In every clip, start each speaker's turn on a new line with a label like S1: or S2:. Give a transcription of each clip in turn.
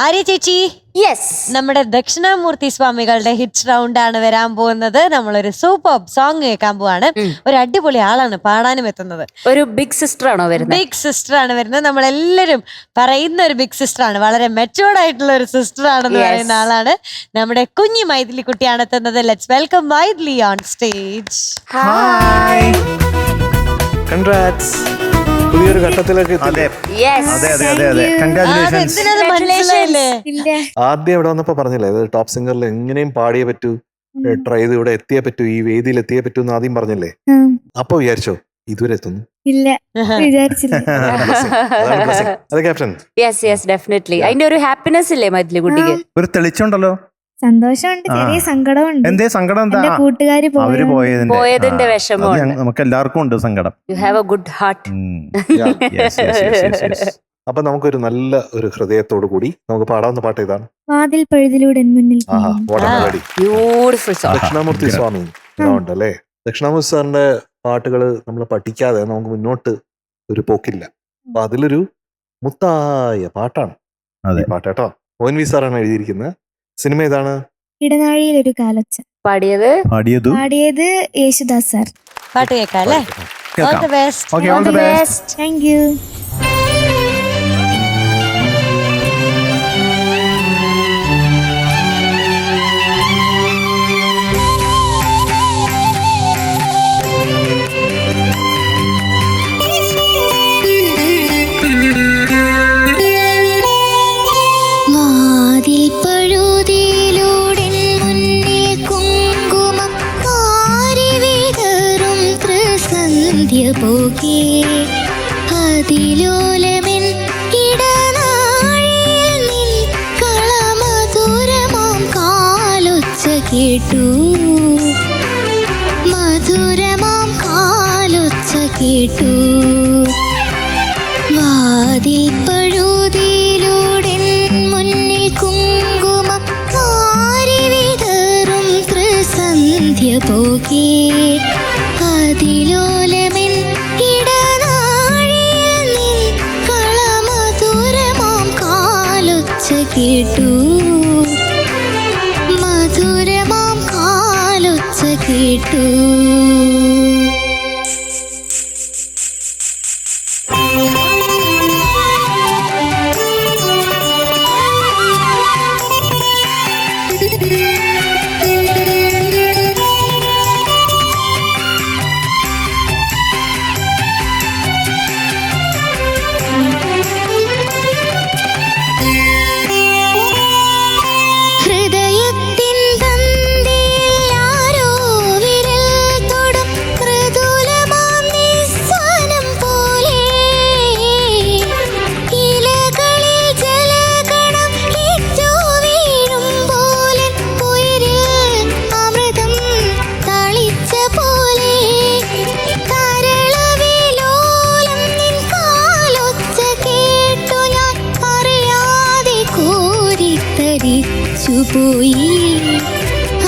S1: ആര്യ ചേച്ചി,
S2: യെസ്,
S1: നമ്മുടെ ദക്ഷിണാമൂർത്തി സ്വാമികളുടെ ഹിറ്റ് റൗണ്ട് ആണ് വരാൻ പോകുന്നത്. നമ്മളൊരു സൂപ്പർ സോങ് കേൾക്കാൻ പോവാണ്. ഒരു അടിപൊളി ആളാണ് പാടാനും എത്തുന്നത്.
S2: ഒരു ബിഗ് സിസ്റ്റർ ആണോ വരുന്നത്?
S1: ബിഗ് സിസ്റ്റർ ആണ് വരുന്നത്. നമ്മളെല്ലാരും പറയുന്ന ഒരു ബിഗ് സിസ്റ്റർ ആണ്. വളരെ മെച്ചോർഡ് ആയിട്ടുള്ള ഒരു സിസ്റ്റർ ആണെന്ന് പറയുന്ന ആളാണ് നമ്മുടെ കുഞ്ഞു മൈഥിലി കുട്ടിയാണ് എത്തുന്നത്. Let's welcome Maithili on stage.
S3: Hi, congrats, പുതിയൊരു ഘട്ടത്തിലേക്ക് ആദ്യം ഇവിടെ വന്നപ്പോ പറഞ്ഞില്ലേ ഇത് ടോപ്പ് സിംഗറിൽ എങ്ങനെയും പാടിയേ പറ്റൂ, ട്രൈ ചെയ്ത് ഇവിടെ എത്തിയേ പറ്റൂ, ഈ വേദിയിൽ എത്തിയേ പറ്റൂ എന്ന് ആദ്യം പറഞ്ഞില്ലേ. അപ്പൊ വിചാരിച്ചോ ഇതുവരെ എത്തുന്നു?
S4: ഇല്ല, വിചാരിച്ചില്ല.
S3: അതെ ക്യാപ്റ്റൻ.
S2: Yes yes definitely. അതിന്റെ ഒരു ഹാപ്പിനെസ് ഇല്ലേ മൈഥിലി കുട്ടിക്ക്?
S5: ഒരു തെളിച്ചുണ്ടല്ലോ.
S4: സന്തോഷമുണ്ട്, ചെറിയ സങ്കടമുണ്ട്.
S5: എന്തേ സങ്കടം? എന്താ?
S4: കൂട്ടുകാര്
S5: അവര്
S2: പോയതിന്റെ വിഷമം
S5: നമുക്ക് എല്ലാവർക്കും ഉണ്ട് സങ്കടം.
S2: You have A good heart.
S3: അപ്പൊ നമുക്കൊരു നല്ല ഒരു ഹൃദയത്തോടു കൂടി നമുക്ക് പാടാവുന്ന പാട്ട് ഇതാണ്.
S4: വാതിൽ പഴുതിലൂടെ മുന്നിൽ.
S2: Beautiful song.
S3: Dakshinamoorthy Swami ground അല്ലേ? ദക്ഷിണാമൂർത്തി സാറിന്റെ പാട്ടുകള് നമ്മൾ പഠിക്കാതെ നമുക്ക് മുന്നോട്ട് ഒരു പോക്കില്ല. അപ്പൊ അതിലൊരു മുത്തായ പാട്ടാണ് ഈ പാട്ട് കേട്ടോ. ONV സാറാണ് എഴുതിയിരിക്കുന്നത്. സിനിമ ഏതാണ്?
S4: ഇടനാഴിയിൽ ഒരു കാലൊച്ച.
S5: പാടിയത്
S4: യേശുദാസ് സാർ.
S1: പാട്ട് കേൾക്കാം അല്ലേ? All the best.
S5: Okay, all the best.
S4: Thank you.
S6: അതിലോലമിൻ ഇടനാഴിയിൽ നിൻ കളമധുരമാം കാലൊച്ച കേട്ടു, മധുരമാം കാലൊച്ച കേട്ടു. വാതിൽ പഴുതിയിലൂടെ മുന്നിൽ കുങ്കുമം കാരി വിതറും ത്രിസന്ധ്യ പോകേ. അതിലോലമിൻ ഇടനാഴിയിൽ നിൻ കളമധുരമാം കാലൊച്ച കേട്ടു, മധുരമാം കാലൊച്ച കേട്ടു.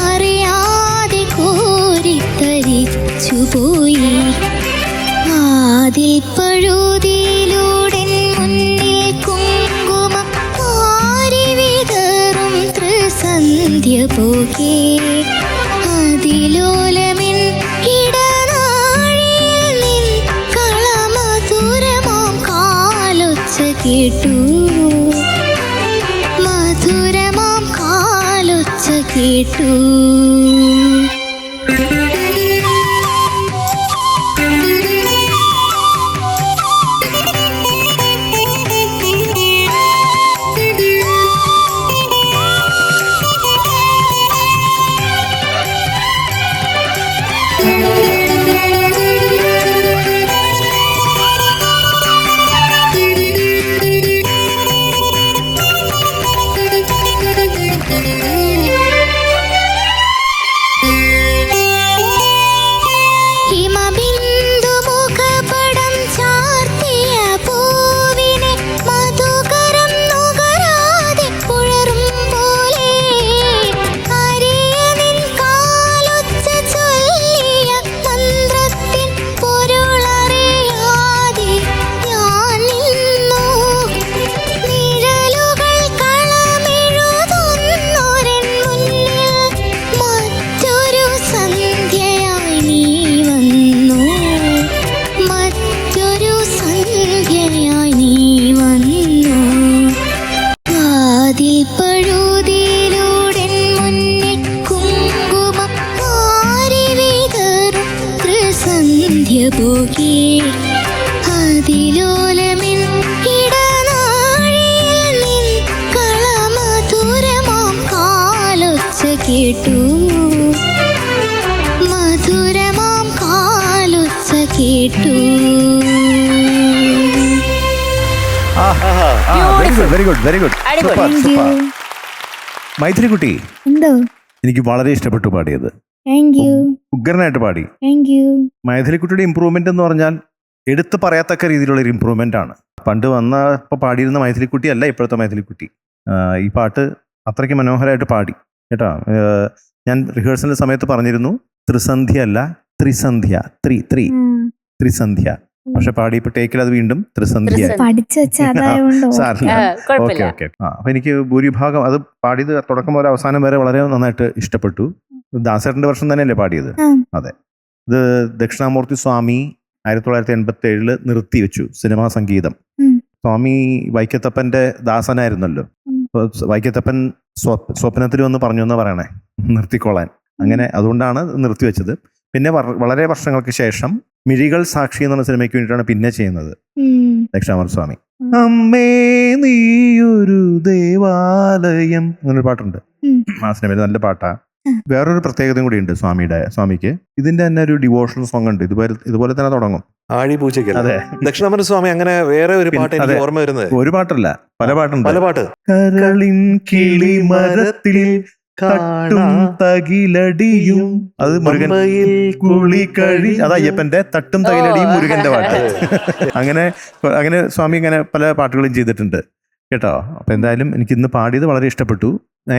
S6: അറിയാതെ കോരിത്തരിച്ചുപോയി. ആദിൽ പഴുതിയിലൂടെ മുന്നിൽ കുങ്കുമം കാരി വിതറും ത്രിസന്ധ്യ പോകേ. അതിലോലമിൻ ഇടനാഴിയിൽ നിൻ കളമധുരമാം കാലൊച്ച കേട്ടു, മധുരമാം കാലൊച്ച കേട്ടു.
S5: Very good very good.
S2: അടിപൊളി.
S4: Thank you.
S5: മൈഥിലി കുട്ടി,
S4: എന്തോ?
S5: എനിക്ക് വളരെ ഇഷ്ടപ്പെട്ടു പാടിയത്.
S4: Thank you.
S5: ഉഗ്രനായിട്ട് പാടി.
S4: Thank you.
S5: മൈഥിലിക്കുട്ടിയുടെ ഇമ്പ്രൂവ്മെന്റ് എന്ന് പറഞ്ഞാൽ എടുത്തു പറയത്തക്ക രീതിയിലുള്ള ഒരു ഇമ്പ്രൂവ്മെന്റ് ആണ്. പണ്ട് ഇപ്പോൾ പാടിയിരുന്ന മൈഥിലിക്കുട്ടി അല്ല ഇപ്പോഴത്തെ മൈഥിലിക്കുട്ടി. ഈ പാട്ട് അത്രയ്ക്ക് മനോഹരമായിട്ട് പാടി കേട്ടോ. ഞാൻ റിഹേഴ്സലിന്റെ സമയത്ത് പറഞ്ഞിരുന്നു ത്രിസന്ധ്യ അല്ല ത്രിസന്ധ്യ, ത്രിസന്ധ്യ. പക്ഷെ പാടിയപ്പോൾ ടേക്കിൽ അത് വീണ്ടും ത്രിസന്ധ്യ.
S4: പഠിച്ചു വെച്ച അതായോണ്ടോ?
S5: സാറില്ല.
S2: കുഴപ്പമില്ല.
S5: ഓക്കെ. അപ്പൊ എനിക്ക് ഭൂരിഭാഗം അത് പാടിയത് തുടക്കം മുതൽ അവസാനം വരെ വളരെ നന്നായിട്ട് ഇഷ്ടപ്പെട്ടു. ദാസേട്ടന്റെ വർഷം തന്നെയല്ലേ പാടിയത്? അതെ. ഇത് ദക്ഷിണാമൂർത്തി സ്വാമി 1987 നിർത്തി വെച്ചു സിനിമാ സംഗീതം. സ്വാമി വൈക്കത്തപ്പന്റെ ദാസനായിരുന്നല്ലോ. വൈക്കത്തപ്പൻ സ്വപ്നത്തിൽ വന്ന് പറഞ്ഞു എന്നാ പറയണേ നിർത്തിക്കൊള്ളാൻ. അങ്ങനെ അതുകൊണ്ടാണ് നിർത്തിവെച്ചത്. പിന്നെ വളരെ വർഷങ്ങൾക്ക് ശേഷം മിഴികൾ സാക്ഷി എന്ന സിനിമയ്ക്ക് വേണ്ടിയിട്ടാണ് പിന്നെ ചെയ്യുന്നത് ദക്ഷിണാമൂർത്തി സ്വാമി. അമ്മേ നീയൊരു ദേവാലയം അങ്ങനൊരു പാട്ടുണ്ട് ആ സിനിമയിൽ. നല്ല പാട്ടാ. വേറൊരു പ്രത്യേകതയും കൂടി ഉണ്ട് സ്വാമിക്ക്. ഇതിന്റെ തന്നെ ഒരു ഡിവോഷണൽ സോങ് ഉണ്ട്. ഇതുപോലെ തന്നെ തുടങ്ങും.
S3: ആഴിപൂജയ്ക്ക്.
S5: അതെ.
S3: ദക്ഷിണാമൂർത്തി സ്വാമി അങ്ങനെ വേറെ ഒരു പാട്ട് എനിക്ക് ഓർമ്മ വരുന്നത്.
S5: ഒരു പാട്ടല്ല, പല പാട്ടുണ്ട്.
S3: പല പാട്ട്.
S5: കരളിൻ കിളി മരത്തിൽ തട്ടും തകിലടിയും, അത് മുരുകൻ കുളി കഴി, അത് അയ്യപ്പന്റെ തട്ടും തകിലടിയും മുരുകന്റെ പാട്ട്. അങ്ങനെ സ്വാമി ഇങ്ങനെ പല പാട്ടുകളും ചെയ്തിട്ടുണ്ട് കേട്ടോ. അപ്പൊ എന്തായാലും എനിക്ക് ഇന്ന് പാടിയത് വളരെ ഇഷ്ടപ്പെട്ടു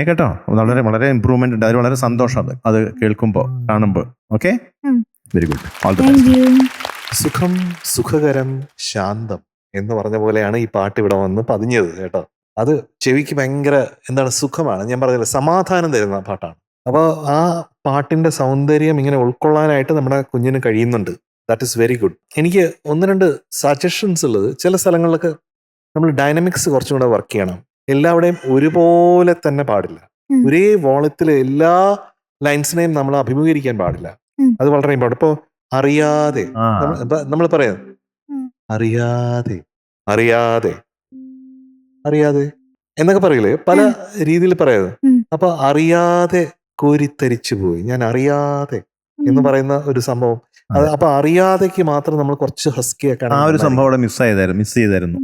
S5: കേട്ടോ. വളരെ വളരെ ഇമ്പ്രൂവ്മെന്റ് ഉണ്ട്. അതിൽ വളരെ സന്തോഷം അത് കേൾക്കുമ്പോൾ കാണുമ്പോൾ. Okay, very good. All the best.
S3: സുഖം, സുഖകരം, ശാന്തം എന്ന് പറഞ്ഞ പോലെയാണ് ഈ പാട്ട് ഇവിടെ വന്ന് പതിഞ്ഞത് കേട്ടോ. അത് ചെവിക്ക് ഭയങ്കര സുഖമാണ്. ഞാൻ പറഞ്ഞില്ല, സമാധാനം തരുന്ന പാട്ടാണ്. അപ്പോൾ ആ പാട്ടിന്റെ സൗന്ദര്യം ഇങ്ങനെ ഉൾക്കൊള്ളാനായിട്ട് നമ്മുടെ കുഞ്ഞിന് കഴിയുന്നുണ്ട്. That is very good. എനിക്ക് 1-2 സജഷൻസ് ഉള്ളത്, ചില സ്ഥലങ്ങളിലൊക്കെ നമ്മൾ ഡൈനാമിക്സ് കുറച്ചും കൂടെ വർക്ക് ചെയ്യണം. എല്ലാവിടെയും ഒരുപോലെ തന്നെ പാടില്ല. ഒരേ വോളത്തിൽ എല്ലാ ലൈൻസിനെയും നമ്മൾ അഭിമുഖീകരിക്കാൻ പാടില്ല. അത് വളരെ ഇമ്പോർട്ടൻ്റ്. ഇപ്പോൾ അറിയാതെ നമ്മൾ പറയുന്നത് അറിയാതെ അറിയാതെ അറിയാതെ എന്നൊക്കെ പറയില്ലേ, പല രീതിയിൽ പറയുന്നത്. അപ്പൊ അറിയാതെ കോരിത്തരിച്ചു പോയി, ഞാൻ അറിയാതെ എന്ന് പറയുന്ന ഒരു സംഭവം. അപ്പൊ അറിയാതെക്ക് മാത്രം നമ്മൾ കുറച്ച് ഹസ്കി ആക്കാൻ
S5: ആ ഒരു സംഭവം അവിടെ മിസ് ചെയ്തായിരുന്നു.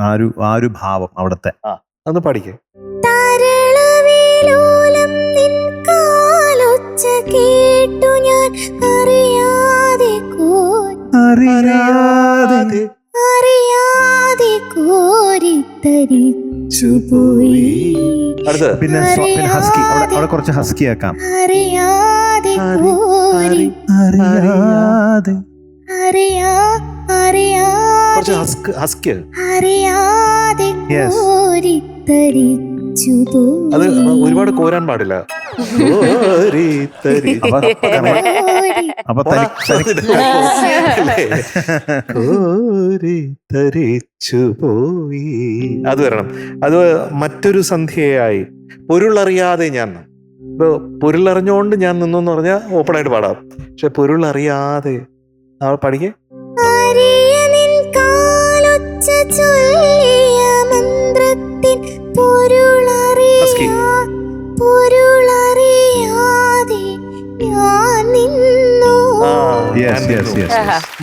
S5: ആ ഒരു ഭാവം അവിടത്തെ
S3: അതൊന്ന് പഠിക്കേ. അടുത്ത്
S5: പിന്നെ ഹസ്കി, അവിടെ കുറച്ച് ഹസ്കി ആക്കാം.
S3: കുറച്ച് ഹസ്കി. അത് ഒരുപാട് കോരാൻ പാടില്ല. അത് വരണം. അത് മറ്റൊരു സന്ധ്യയായി പൊരുളറിയാതെ ഞാൻ. ഇപ്പൊ പൊരുളറിഞ്ഞോണ്ട് ഞാൻ നിന്നു എന്ന് പറഞ്ഞാൽ ഓപ്പൺ ആയിട്ട് പാടാം. പക്ഷെ പൊരുളറിയാതെ പഠിക്കേ.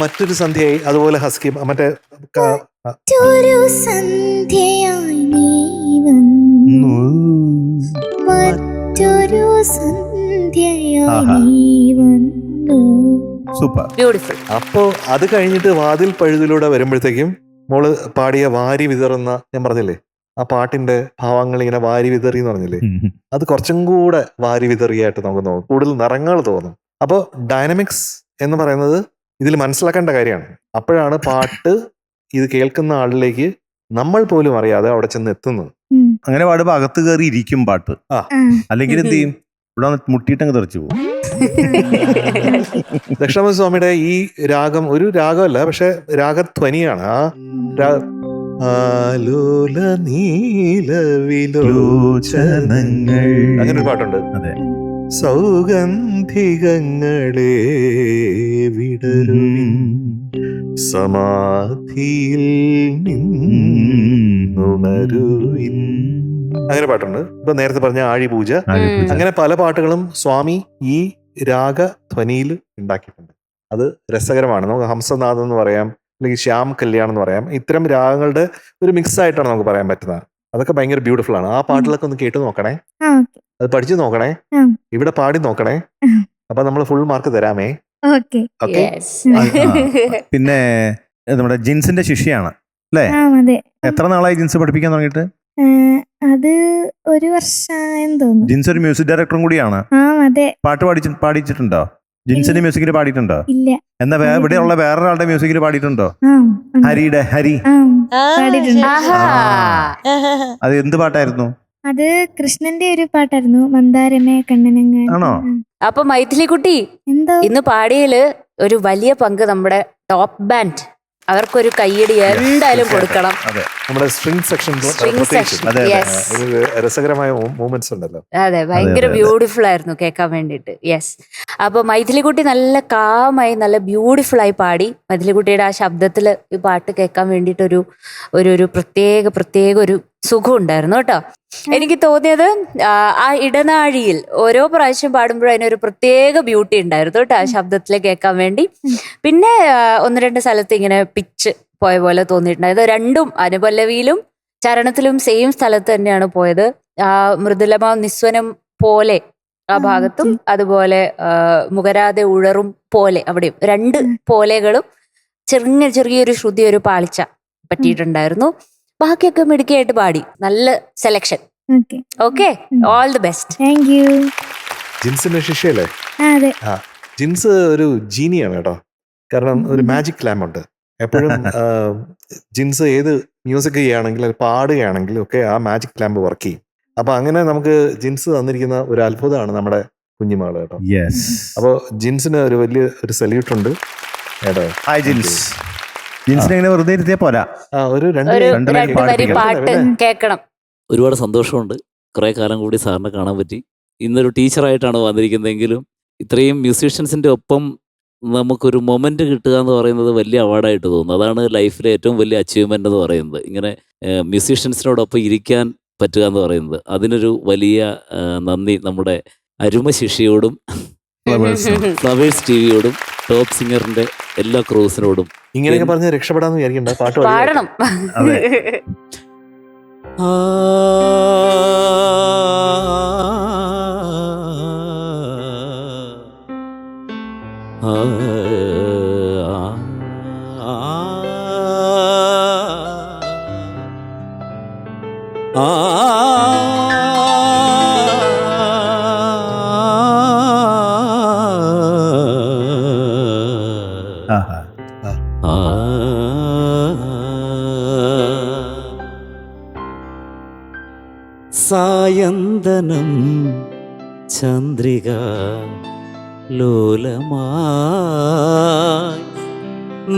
S3: മറ്റൊരു സന്ധ്യയായി അതുപോലെ ഹസ്കി. മറ്റേ
S5: സൂപ്പർ,
S2: ബ്യൂട്ടിഫുൾ.
S3: അപ്പോ അത് കഴിഞ്ഞിട്ട് വാതിൽ പഴുതിലൂടെ വരുമ്പോഴത്തേക്കും മോള് പാടിയ വാരി വിതറുന്ന, ഞാൻ പറഞ്ഞില്ലേ ആ പാട്ടിന്റെ ഭാവങ്ങൾ ഇങ്ങനെ വാരി വിതറി എന്ന് പറഞ്ഞില്ലേ, അത് കുറച്ചും കൂടെ വാരി വിതറിയായിട്ട് നമുക്ക് തോന്നും, കൂടുതൽ നിറങ്ങൾ തോന്നും. അപ്പോൾ ഡൈനാമിക്സ് എന്ന് പറയുന്നത് ഇതിൽ മനസ്സിലാക്കേണ്ട കാര്യമാണ്. അപ്പോഴാണ് പാട്ട് ഇത് കേൾക്കുന്ന ആളിലേക്ക് നമ്മൾ പോലും അറിയാതെ അവിടെ ചെന്ന് എത്തുന്നത്.
S5: അങ്ങനെ പാടുമ്പോ അകത്ത് കയറി ഇരിക്കും പാട്ട്. അല്ലെങ്കിൽ എന്ത് ചെയ്യും, ഇവിടെ മുട്ടിയിട്ടങ്ങ് തെറിച്ചു പോകും.
S3: ദക്ഷിണാമൂർത്തി സ്വാമിയുടെ ഈ രാഗം ഒരു രാഗമല്ല, പക്ഷെ രാഗധ്വനിയാണ്. ആ ആലോല നീലവിലോചനങ്ങൾ, അങ്ങനെ ഒരു പാട്ടുണ്ട്.
S5: അതെ.
S3: സൗഗന്ധികങ്ങളെ വിടരുവിൻ സമാധിയിൽ നിന്നുണരുവിൻ, അങ്ങനെ പാട്ടുണ്ട്. ഇപ്പൊ നേരത്തെ പറഞ്ഞ ആഴിപൂജ, അങ്ങനെ പല പാട്ടുകളും സ്വാമി ഈ രാഗധ്വനിയിൽ ഉണ്ടാക്കിയിട്ടുണ്ട്. അത് രസകരമാണ്. നമുക്ക് ഹംസനാഥം എന്ന് പറയാം, അല്ലെങ്കിൽ ശ്യാം കല്യാണം എന്ന് പറയാം. ഇത്തരം രാഗങ്ങളുടെ ഒരു മിക്സ് ആയിട്ടാണ് നമുക്ക് പറയാൻ പറ്റുന്നത്. അതൊക്കെ ഭയങ്കര ബ്യൂട്ടിഫുൾ ആണ്. ആ പാട്ടിലൊക്കെ ഒന്ന് കേട്ട് നോക്കണേ,
S4: ആ
S3: അത് പഠിച്ചു നോക്കണേ,
S4: ആ.
S3: ഇവിടെ പാടി നോക്കണേ. അപ്പൊ നമ്മൾ ഫുൾ മാർക്ക് തരാമേ.
S4: ഓക്കെ.
S3: ഓക്കെ.
S5: പിന്നെ നമ്മുടെ ജിൻസിന്റെ ശിഷ്യയാണ് അല്ലേ?
S4: ആ അതെ.
S5: എത്ര നാളായി ജിൻസ് പഠിപ്പിക്കാൻ തുടങ്ങിയിട്ട്?
S4: അത് 1 വർഷമായെന്ന് തോന്നുന്നു.
S5: ജിൻസ് ഒരു മ്യൂസിക് ഡയറക്ടറും കൂടിയാണ്.
S4: ആ അതെ.
S5: പാട്ട് പാടിച്ചിട്ടുണ്ടോ? ജിൻസിന്റെ മ്യൂസിക്കിൽ പാടിയിട്ടുണ്ടോ?
S4: ഇല്ല.
S5: എന്നാ ഇവിടെയുള്ള വേറൊരാളുടെ മ്യൂസിക്കിൽ പാടിയിട്ടുണ്ടോ?
S4: ആ ഉണ്ട്.
S5: ഹരിയുടെ ഹരി.
S4: ആ
S1: ആ,
S4: പാടിയിട്ടുണ്ട്.
S2: ആഹാ.
S5: അത് എന്ത് പാട്ടായിരുന്നു?
S4: അത് കൃഷ്ണന്റെ ഒരു പാട്ടായിരുന്നു, മന്ദാരമേ കണ്ണനങ്ങ.
S5: ആണോ?
S2: അപ്പൊ മൈഥിലി കുട്ടി
S4: എന്തോ
S2: ഇന്ന് പാടിയതില് ഒരു വലിയ പങ്ക് നമ്മുടെ ടോപ്പ് ബാൻഡ്, അവർക്കൊരു കയ്യടി എന്തായാലും കൊടുക്കണം.
S5: അതെ.
S3: നമ്മുടെ സ്ട്രിംഗ് സെക്ഷൻ
S2: String section,
S5: അതെ,
S2: yes.
S3: ഒരു രസകരമായ മൂവ്മെന്റ്സ് ഉണ്ടല്ലോ.
S2: അതെ, ഭയങ്കര
S5: അതെ.
S2: ബ്യൂട്ടിഫുൾ ആയിരുന്നു കേൾക്കാൻ വേണ്ടിയിട്ട്. യെസ്. അപ്പൊ മൈഥിലി കുട്ടി നല്ല കാമായി നല്ല ബ്യൂട്ടിഫുൾ ആയി പാടി. മൈഥിലി കുട്ടിയുടെ ആ ശബ്ദത്തിൽ ഈ പാട്ട് കേൾക്കാൻ വേണ്ടിയിട്ട് ഒരു പ്രത്യേക ഒരു സുഖം ഉണ്ടായിരുന്നു കേട്ടോ. എനിക്ക് തോന്നിയത് ആ ഇടനാഴിയിൽ ഓരോ പ്രാവശ്യം പാടുമ്പോഴും അതിനൊരു പ്രത്യേക ബ്യൂട്ടി ഉണ്ടായിരുന്നു കേട്ടോ ആ ശബ്ദത്തിൽ കേൾക്കാൻ വേണ്ടി. പിന്നെ 1-2 സ്ഥലത്ത് ഇങ്ങനെ പിച്ച് പോയ പോലെ തോന്നിയിട്ടുണ്ടായത്. രണ്ടും അനുപല്ലവിയിലും ചരണത്തിലും സെയിം സ്ഥലത്ത് തന്നെയാണ് പോയത്. ആ മൃദുലമ നിസ്വനം പോലെ ആ ഭാഗത്തും, അതുപോലെ മുഖരാതെ ഉഴറും പോലെ അവിടെയും 2 പോലെകളും ചെറിയൊരു ശ്രുതി, ഒരു പാളിച്ച പറ്റിയിട്ടുണ്ടായിരുന്നു. ബാക്കിയൊക്കെ മിടുക്കിയായിട്ട് പാടി. നല്ല selection.
S4: Okay.
S2: Okay, all the best.
S4: Thank you.
S3: ജിൻസിന്റെ ശിഷ്യല്ലേ?
S4: അതെ.
S3: ജിൻസ് ഒരു ജീനിയാണ് കേട്ടോ. കാരണം ഒരു മാജിക് ലാമ്പ് ഉണ്ട് എപ്പോഴും. ജിൻസ് ഏത് മ്യൂസിക് ചെയ്യുകയാണെങ്കിലും അത് പാടുകയാണെങ്കിലും ഒക്കെ ആ മാജിക് ലാമ്പ് വർക്ക് ചെയ്യും. അപ്പൊ അങ്ങനെ നമുക്ക് ജിൻസ് തന്നിരിക്കുന്ന ഒരു അത്ഭുതമാണ് നമ്മുടെ കുഞ്ഞുമകള് കേട്ടോ.
S5: യെസ്.
S3: അപ്പോൾ ജിൻസിന് ഒരു വലിയ ഒരു സല്യൂട്ട് ഉണ്ട് കേട്ടോ.
S5: ഹായ് ജിൻസ്. ജിൻസിനെ ഇങ്ങനെ വെറുതെ ഇരുത്തിയാ പോരാ,
S3: ഒരു
S2: ഒരു 2 വരി പാട്ട് കേൾക്കണം.
S7: ഒരുപാട് സന്തോഷമുണ്ട്. കുറേ കാലം കൂടി സാറിനെ കാണാൻ പറ്റി. ഇന്നൊരു ടീച്ചറായിട്ടാണ് വന്നിരിക്കുന്നതെങ്കിലും ഇത്രയും മ്യൂസീഷ്യൻസിൻ്റെ ഒപ്പം നമുക്കൊരു മൊമെൻ്റ് കിട്ടുക എന്ന് പറയുന്നത് വലിയ അവാർഡായിട്ട് തോന്നുന്നു. അതാണ് ലൈഫിലെ ഏറ്റവും വലിയ അച്ചീവ്മെൻ്റ് എന്ന് പറയുന്നത്. ഇങ്ങനെ മ്യൂസീഷ്യൻസിനോടൊപ്പം ഇരിക്കാൻ പറ്റുക എന്ന് പറയുന്നത്, അതിനൊരു വലിയ നന്ദി നമ്മുടെ അരുമ ശിഷ്യയോടും ഫ്ലവേഴ്സ് ടിവിയോടും ടോപ്പ് സിംഗറിന്റെ എല്ലാ ക്രൂസിനോടും.
S3: ഇങ്ങനെയൊക്കെ പറഞ്ഞ് രക്ഷപ്പെടാന്ന് വിചാരിക്കണ്ട, പാട്ട്
S2: പാടണം.
S5: അതെ.
S7: സായന്തനം ചന്ദ്രിക ലോലമായി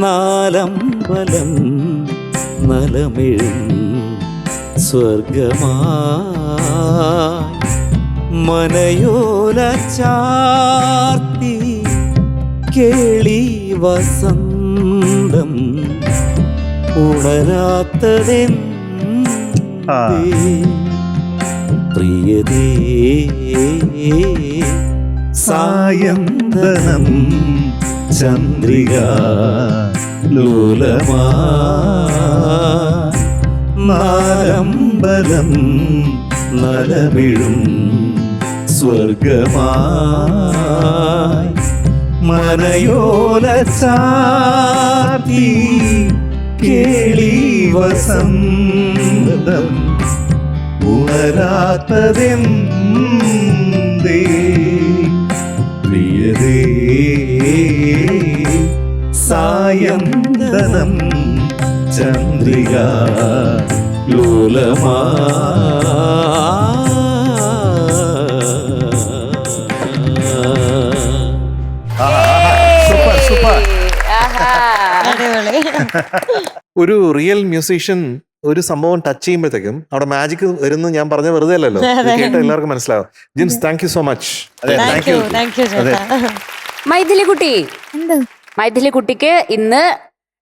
S7: നാലമ്പലം നലമിഴും സ്വർഗമായി മനയോല ചാർത്തി കേളി വസന്തം ഉണരാത്തതെന്തേ പ്രിയതേ
S5: സായന്തനം ചന്ദ്രിക ലോലമാ നാലമ്പലം നലമിഴും സ്വർഗമായി മനയോല ചാർത്തി കേളി വസന്തം ഉണരാത്തതെന്തേ പ്രിയതേ സായന്തനം ചന്ദ്രിക ലോലമാ. Super super.
S1: അടിപൊളി.
S3: ഒരു റിയൽ മ്യൂസീഷ്യൻ ഒരു സംഭവം ടച്ച് ചെയ്യുമ്പോഴത്തേക്കും അവിടെ മാജിക് വരുന്നു. ഞാൻ പറഞ്ഞ വെറുതെ അല്ലല്ലോ, ഇത് കേട്ട എല്ലാവർക്കും മനസ്സിലാവും. Jins, thank you so much.
S1: Thank you ചേട്ടാ.
S2: മൈഥിലി കുട്ടി,
S4: എന്തോ
S2: മൈഥിലി കുട്ടിക്ക് ഇന്ന്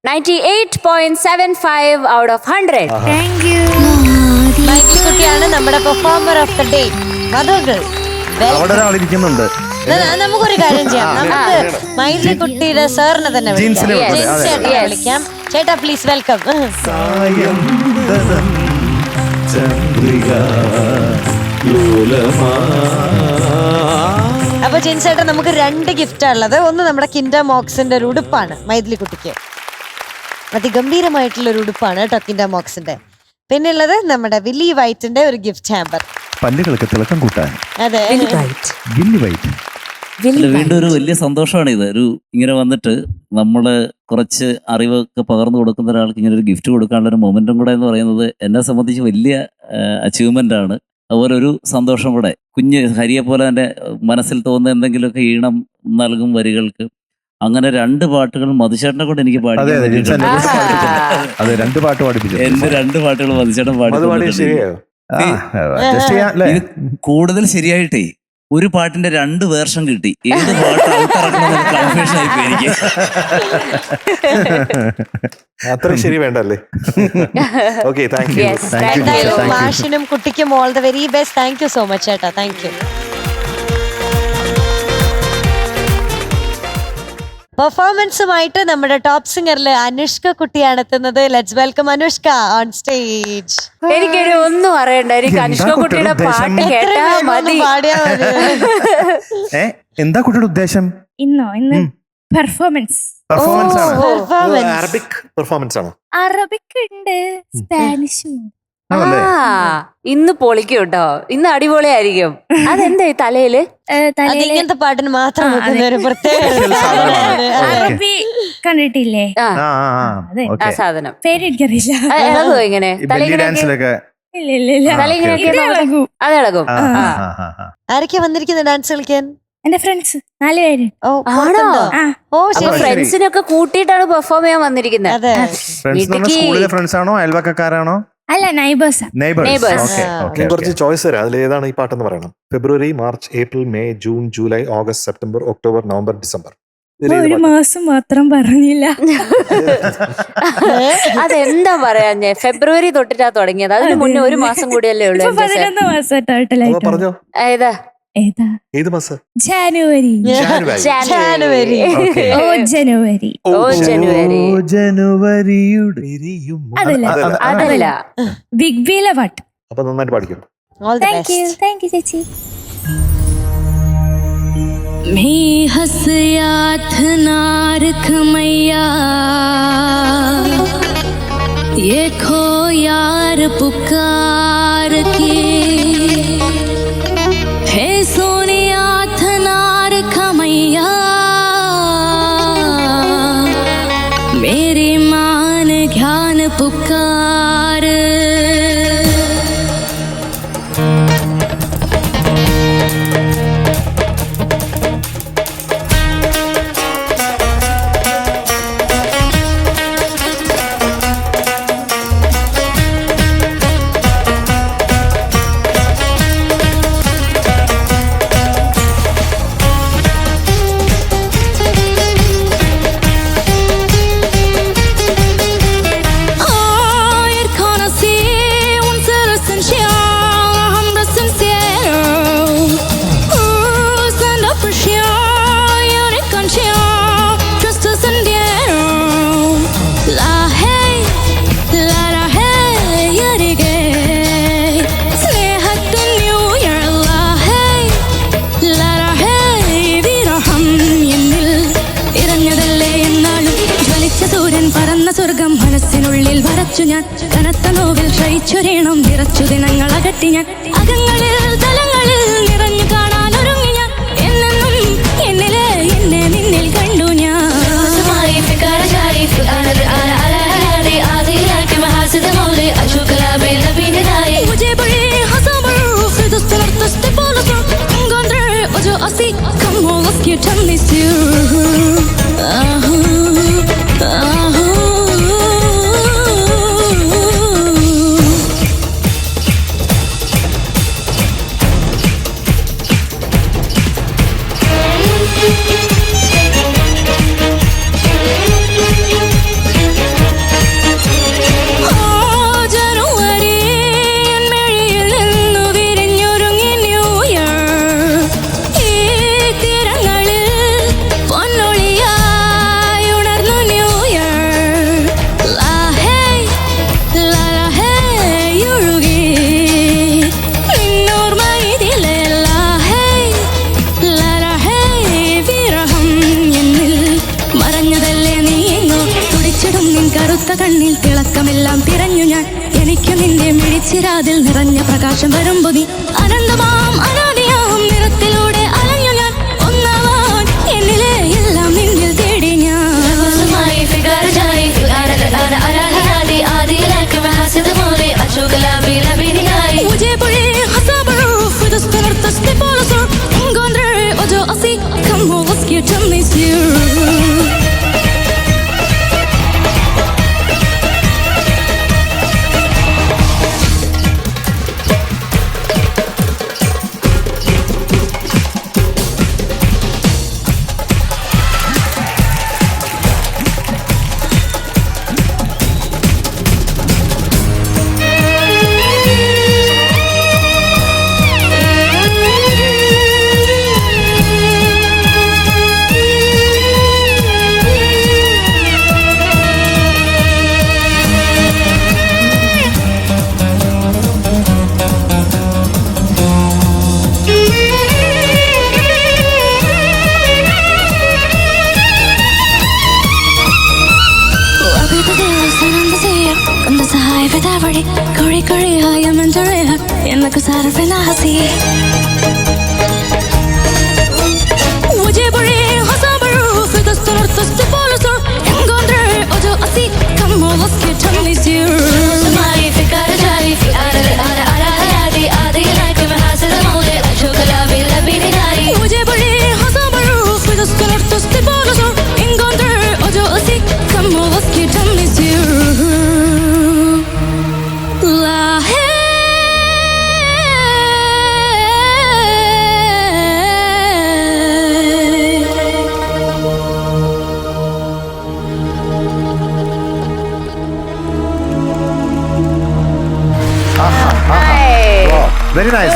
S2: 98.75 out of 100.
S4: Thank you.
S1: Maithili കുട്ടിയാണ് നമ്മുടെ പെർഫോമർ ഓഫ് ദ ഡേ. മധുകൾ
S5: അവിടെ ഒരാളിരിക്കുന്നുണ്ട്.
S1: നമുക്കൊരു കാര്യം ചെയ്യാം, നമുക്ക് മൈഥിലി കുട്ടിയുടെ സാറിനെ തന്നെ
S5: ജീൻസിനെ
S1: വിളിക്കാം.
S5: വിളിക്കാം.
S1: ജീൻസ് ചേട്ടനെ
S2: Yes.
S1: വിളിക്കാം. ചേട്ടാ പ്ലീസ് വെൽക്കം. അപ്പൊ ജിൻസ് ചേട്ടൻ നമുക്ക് 2 ഗിഫ്റ്റാ ഉള്ളത്. ഒന്ന് നമ്മുടെ കിൻഡർ മോക്സിന്റെ ഒരു ഉടുപ്പാണ് മൈഥിലി കുട്ടിക്ക്, അതിഗംഭീരമായിട്ടുള്ള ഒരു ഉടുപ്പാണ് കേട്ടോ കിൻഡർ മോക്സിന്റെ. പിന്നെ ഉള്ളത് നമ്മുടെ വില്ലി വൈറ്റിന്റെ ഒരു ഗിഫ്റ്റ് ഹാമ്പർ.
S5: പല്ലുകൾക്ക് തിളക്കം കൂട്ടാൻ
S1: അതെ,
S5: വില്ലി വൈറ്റ്.
S7: വീണ്ടും ഒരു വലിയ സന്തോഷമാണ് ഇത്. ഇങ്ങനെ വന്നിട്ട് നമ്മള് കുറച്ച് അറിവൊക്കെ പകർന്നു കൊടുക്കുന്ന ഒരാൾക്ക് ഇങ്ങനെ ഒരു ഗിഫ്റ്റ് കൊടുക്കാനുള്ള ഒരു മൊമെന്റും കൂടെ എന്ന് പറയുന്നത് എന്നെ സംബന്ധിച്ച് വലിയ അച്ചീവ്മെന്റ് ആണ്. അതുപോലെ ഒരു സന്തോഷം കൂടെ. കുഞ്ഞ് ഹരിയെ പോലെ എൻ്റെ മനസ്സിൽ തോന്നുന്ന എന്തെങ്കിലുമൊക്കെ ഈണം നൽകും വരികൾക്ക്. അങ്ങനെ 2 പാട്ടുകൾ മധുചേട്ടനെ കൊണ്ട് എനിക്ക് പാടി.
S5: അതെ 2 പാട്ട് പഠിപ്പിച്ചു.
S7: എന്റെ 2 പാട്ടുകൾ മധുചേട്ടൻ പാടി.
S3: ശരിയായോ?
S7: ഇത് കൂടുതൽ ശരിയായിട്ടേ ഒരു പാട്ടിന്റെ 2 വേർഷൻ കിട്ടി. ഏത് പാട്ട് ഔട്ടിറക്കണമെന്ന് കൺഫ്യൂഷൻ ആയിപ്പോയി എനിക്ക്.
S3: അത്ര ശരി വേണ്ടല്ലേ? Okay, thank you.
S2: Yes,
S5: Thank you.
S1: എന്തായാലും മാഷിനും കുട്ടിക്കും all the very best. Thank you so much ചേട്ടാ, താങ്ക് യു. പെർഫോമൻസുമായിട്ട് നമ്മുടെ ടോപ്പ് സിംഗറില് അനുഷ്ക കുട്ടിയാണ് എത്തുന്നത്. Let's welcome Anushka on stage.
S2: എനിക്കൊരു ഒന്നും അറിയണ്ട, എനിക്ക് അനുഷ്ക കുട്ടിയുടെ പാട്ട് കേട്ടാ മതി.
S1: പാടിയാ മതി.
S5: എന്താ കുട്ടിയുടെ ഉദ്ദേശം?
S4: ഇന്ന് പെർഫോമൻസ്
S5: പെർഫോമൻസ് ആണ്.
S1: Performance.
S3: അറബിക് പെർഫോമൻസ് ആണോ?
S4: അറബിക് ഉണ്ട്, സ്പാനിഷും ഉണ്ട്.
S5: ആണല്ലേ?
S2: ഇന്ന് പൊളിക്കും കേട്ടോ, ഇന്ന് അടിപൊളിയായിരിക്കും. അതെന്താ ഈ തലയില്?
S1: അത് ഇങ്ങനത്തെ പാട്ടിന് മാത്രം വെക്കുന്ന ഒരു പ്രത്യേക
S5: Special സാധനമാണ്.
S4: അറബി കണ്ടിട്ടില്ലേ?
S2: ആ,
S4: അതെ.
S2: ആ
S5: ഓക്കെ.
S2: സാധനം
S4: പേര് എനിക്കറിയില്ല.
S2: ഇളകുമോ ഇങ്ങനെ?
S5: ഈ
S2: തല
S5: ബെല്ലി
S2: ഇങ്ങനെ
S5: ഡാൻസിലൊക്കെ
S4: ഇല്ല.
S2: തല ഇങ്ങനെയൊക്കെ
S4: ഇത് ഇളകും.
S2: അത് ഇളകും.
S5: ആ,
S2: ആ.
S5: ആ, ആ, ആ.
S1: ആരൊക്കെയാ വന്നിരിക്കുന്നത് ഡാൻസ് കളിക്കാൻ?
S4: എന്റെ ഫ്രണ്ട്സ് 4 പേര്.
S1: ഓ,
S2: ആണോ?
S1: പുറത്തുണ്ടോ?
S4: ആ.
S1: ഓ
S2: അപ്പൊ
S1: ശരി.
S2: ഫ്രണ്ട്സിനൊക്കെ കൂട്ടിയിട്ടാണ് പെർഫോം ചെയ്യാൻ വന്നിരിക്കുന്നത്.
S1: അതെ.
S5: ഫ്രണ്ട്സ് എന്ന് പറഞ്ഞാൽ
S2: വീട്ടിക്ക്
S5: സ്കൂളിലെ ഫ്രണ്ട്സ് ആണോ അയൽവക്കക്കാരാണോ?
S4: അല്ല, നൈബേഴ്സാ.
S5: Neighbours.
S2: Neighbours.
S5: Okay,
S1: ആ.
S5: okay,
S3: കുറച്ച്
S5: okay.
S3: ചോയ്സ് തരാം. അതിൽ ഏതാണ് ഈ പാട്ടെന്ന് പറയണം. February, March, April, May, June, July, August, September, October, November, December.
S4: ഒരു മാസം മാത്രം പറഞ്ഞില്ല.
S2: അതെന്താ പറയാഞ്ഞേ? ഫെബ്രുവരി തൊട്ടിട്ടാ തുടങ്ങിയത്. അതിന് മുന്നേ 1 മാസം കൂടിയല്ലേ ഉള്ളൂ.
S4: ഇപ്പൊ 11 മാസം ടോട്ടലായിട്ട്.
S3: പറഞ്ഞോ,
S2: ഏതാ?
S4: ഏതാ?
S3: ഏത് മാസം?
S4: ജാനുവരി.
S1: ജാനുവരി.
S5: Okay.
S4: ഓ ജനുവരി.
S2: ഓ ജനുവരി.
S5: ഓ ജനുവരിയുടെ
S4: അതല്ല.
S2: അതല്ല.
S4: ബിഗ് ബിയിലെ പാട്ട്.
S3: അപ്പൊ നന്നായിട്ട് പാടിക്കും.
S1: All the
S4: thank you,
S1: best.
S4: Thank you ചേച്ചി.
S6: मैं हसयाथ नारख मैया ये खो यार पुकार के हे सोनियाथ नारख मैया मेरी मान ज्ञान पुकार സ്വർഗം മനസ്സിനുള്ളിൽ വരച്ചു ഞാൻ കനത്ത നോവിൽ ക്ഷയിച്ചൊരീണം വിറച്ചു ദിനങ്ങൾ അകറ്റി ഞാൻ അകങ്ങളിൽ തലങ്ങളിൽ നിറഞ്ഞു കാണാൻ ഒരുങ്ങി ഞാൻ എന്നെന്നും എന്നിലെ എന്നെ നിന്നിൽ കണ്ടു ഞാൻ मुझे बड़ी हंसाबर फिर दस्तते बोला गंदे ojo asi come on let's get on this you മിഴിച്ചിരാതിൽ നിറഞ്ഞ പ്രകാശം വരുമ്പോ നീ അനന്തമാം അനാദിയാം നിറത്തിലൂടെ അലഞ്ഞു ഞാൻ ഒന്നാവാൻ എന്നിലെ എല്ലാം നിന്നിൽ തേടി ഞാൻ मुझे बड़े हंसा बरूफ with a spinner to skip all the sort encontrar ojo así como vos que te miss you. Kori kori hai amandare enna ko sara fena hasi mujhe bade hasa baru fida star to polo star encontrar ojo así como vos que te miss you samai fikar jai ara yadi adi like me hasad mole chokala bil bini nai mujhe bade hasa baru fida star to polo star encontrar ojo así como vos que te miss you.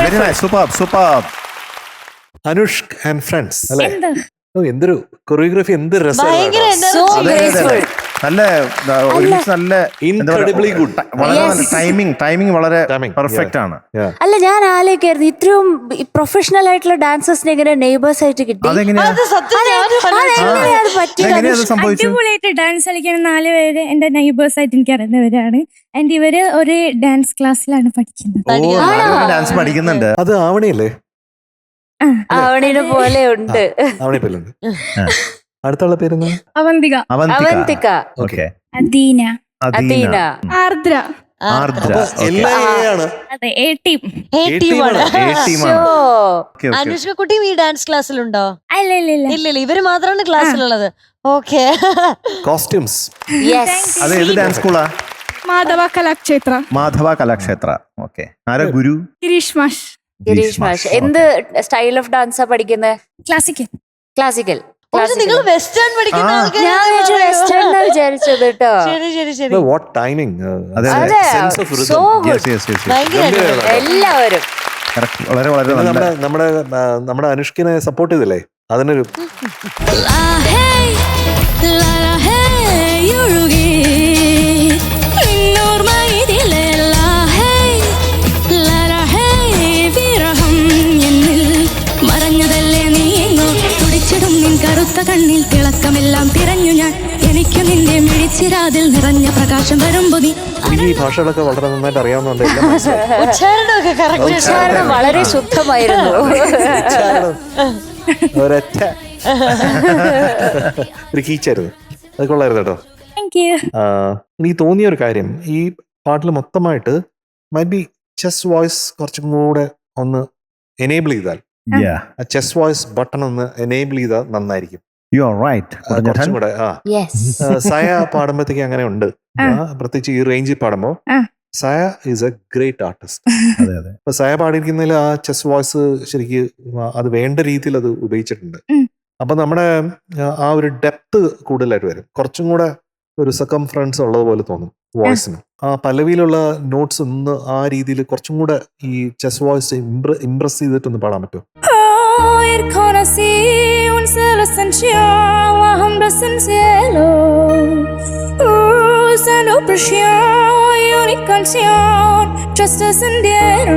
S5: Very nice super.
S3: Anushk and friends അല്ലേ?
S4: എന്താ
S3: ഓ, എന്തൊരു choreography, എന്ത്
S1: ഭയങ്കര
S3: രസമാണ്.
S2: So
S1: energy.
S2: graceful.
S5: നല്ല ഒരുമിച്ച് നല്ല
S3: Incredibly good.
S5: വളരെ
S2: Yes.
S5: നല്ല ടൈമിങ് വളരെ
S3: Timing,
S5: പെർഫെക്റ്റ് ആണ്.
S2: അല്ല ഞാൻ ആലോചിക്കായിരുന്നു ഇത്രയും പ്രൊഫഷണൽ ആയിട്ടുള്ള ഡാൻസേഴ്സിനെ എങ്ങനെ നെയ്ബേഴ്സ് ആയിട്ട് കിട്ടി.
S5: അതെങ്ങനെയാ
S1: അത് സത്യം ഞാനും ആലോചിച്ചു.
S2: അതെങ്ങനെയാ അത് പറ്റിയത്?
S5: എങ്ങനെയാ അത് സംഭവിച്ചു?
S4: അടിപൊളിയായിട്ട് ഡാൻസ് കളിക്കുന്ന 4 പേര് എന്റെ നൈബേഴ്സ് ആയിട്ട് എനിക്ക് അറിയുന്നവരാണ്. ആൻഡ് ഇവര് ഒരു ഡാൻസ് ക്ലാസ്സിലാണ് പഠിക്കുന്നത്.
S5: ഡാൻസ് പഠിക്കുന്നുണ്ട്.
S3: അത് ആവണിയല്ലേ?
S2: അവണിനെ പോലെ ഉണ്ട്.
S3: ആവണിപ്പല്ലുണ്ട്. അടുത്തുള്ള പേരെന്താ?
S4: അവന്തിക,
S2: അവന്തിക,
S5: ഓക്കെ.
S4: അദീന,
S2: അദീന,
S4: ആർദ്ര.
S5: ആർദ്ര.
S3: എല്ലാ ആണ്.
S4: അതെ, എ ടീം.
S1: ടീമാണ്.
S5: ഓക്കെ.
S1: അനുഷ്ക കുട്ടിയും ഈ ഡാൻസ് ക്ലാസ്സിലുണ്ടോ?
S4: അല്ല ഇല്ല ഇല്ല.
S1: ഇല്ലല്ല, ഇവര് മാത്രമാണ് ക്ലാസ്സിലുള്ളത്. ഓക്കെ.
S3: കോസ്റ്റ്യൂംസ്.
S2: യെസ്.
S5: അത് ഏത് ഡാൻസ് സ്കൂളാ?
S4: മാധവ കലാക്ഷേത്ര.
S5: മാധവ കലാക്ഷേത്ര. ഓക്കെ. ആരാ ഗുരു?
S4: ഗിരീഷ് മാഷ്.
S2: ഗിരീഷ് മാഷ്. എന്ത് സ്റ്റൈൽ ഓഫ് ഡാൻസാ പഠിക്കുന്നത്?
S4: ക്ലാസിക്കൽ.
S2: ക്ലാസിക്കൽ.
S1: നിങ്ങൾ വെസ്റ്റേൺ പഠിക്കുന്ന
S2: ഞാൻ
S1: ആൾക്കാരാണ്.
S2: വെസ്റ്റേൺ വിചാരിച്ചത് കേട്ടോ.
S1: ശരി ശരി ശരി.
S3: What timing.
S5: അതെ,
S2: അതെ.
S3: Sense of
S2: So
S3: rhythm.
S2: good.
S1: ഭയങ്കര
S2: എല്ലാവരും
S5: വളരെ വളരെ നല്ല.
S3: നമ്മുടെ അനുഷ്കിനെ സപ്പോർട്ട് ചെയ്തില്ലേ? അതിനൊരു
S6: കറുത്ത കണ്ണിൽ തിളക്കമെല്ലാം തിരഞ്ഞു ഞാൻ എനിക്ക് നിന്റെ മിഴിച്ചിരാതിൽ നിറഞ്ഞ പ്രകാശം വരുമ്പോ നീ.
S3: എനിക്ക് ഈ ഭാഷകളൊക്കെ വളരെ നന്നായിട്ട് അറിയാവുന്നതുകൊണ്ട് എല്ലാം മനസ്സിലായി.
S1: ഉച്ചാരണമൊക്കെ കറക്റ്റ്.
S2: ഉച്ചാരണം വളരെ ശുദ്ധമായിരുന്നു.
S3: ഒരൊറ്റ ഒരു കീച്ചായിരുന്നു. അത് കൊള്ളായിരുന്നു കേട്ടോ.
S4: Thank U.
S3: എനിക്ക് തോന്നിയ ഒരു കാര്യം, ഈ പാട്ടിൽ മൊത്തമായിട്ട് മൈറ്റ് ബി ചെസ് വോയിസ് കുറച്ചും കൂടെ ഒന്ന് എനേബിൾ ചെയ്താൽ,
S5: Yeah,
S3: ആ ചെസ് വോയിസ് ബട്ടൺ ഒന്ന് എനേബിൾ ചെയ്താൽ നന്നായിരിക്കും.
S5: you are right.
S3: കുറച്ചും കൂടെ.
S2: യെസ്.
S3: സയ പാടുമ്പോഴത്തേക്ക് അങ്ങനെ ഉണ്ട്. പ്രത്യേകിച്ച് ഈ റേഞ്ചിൽ പാടുമ്പോ സയ ഈസ് എ ഗ്രേറ്റ് ആർട്ടിസ്റ്റ്.
S5: അതെ അതെ.
S3: അപ്പൊ സയ പാടിയിരിക്കുന്നതിൽ ആ ചെസ് വോയിസ് ശരിക്ക് അത് വേണ്ട രീതിയിൽ അത് ഉപയോഗിച്ചിട്ടുണ്ട്. അപ്പൊ നമ്മുടെ ആ ഒരു ഡെപ്ത് കൂടുതലായിട്ട് വരും. കുറച്ചും കൂടെ ഒരു സർക്കംഫറൻസ് ഉള്ളതുപോലെ തോന്നും വോയിസിന്. ആ പല്ലവിയിലുള്ള നോട്ട്സ് ഒന്ന് ആ രീതിയിൽ കുറച്ചും കൂടെ ഈ ചെസ് വോയിസ് ഇംപ്രസ് ചെയ്തിട്ടൊന്ന് പാടാൻ പറ്റുമോ?
S6: Ir conocí un cielo esencial, la hambre sin cielo.
S4: usando presión y única canción. Just us entero.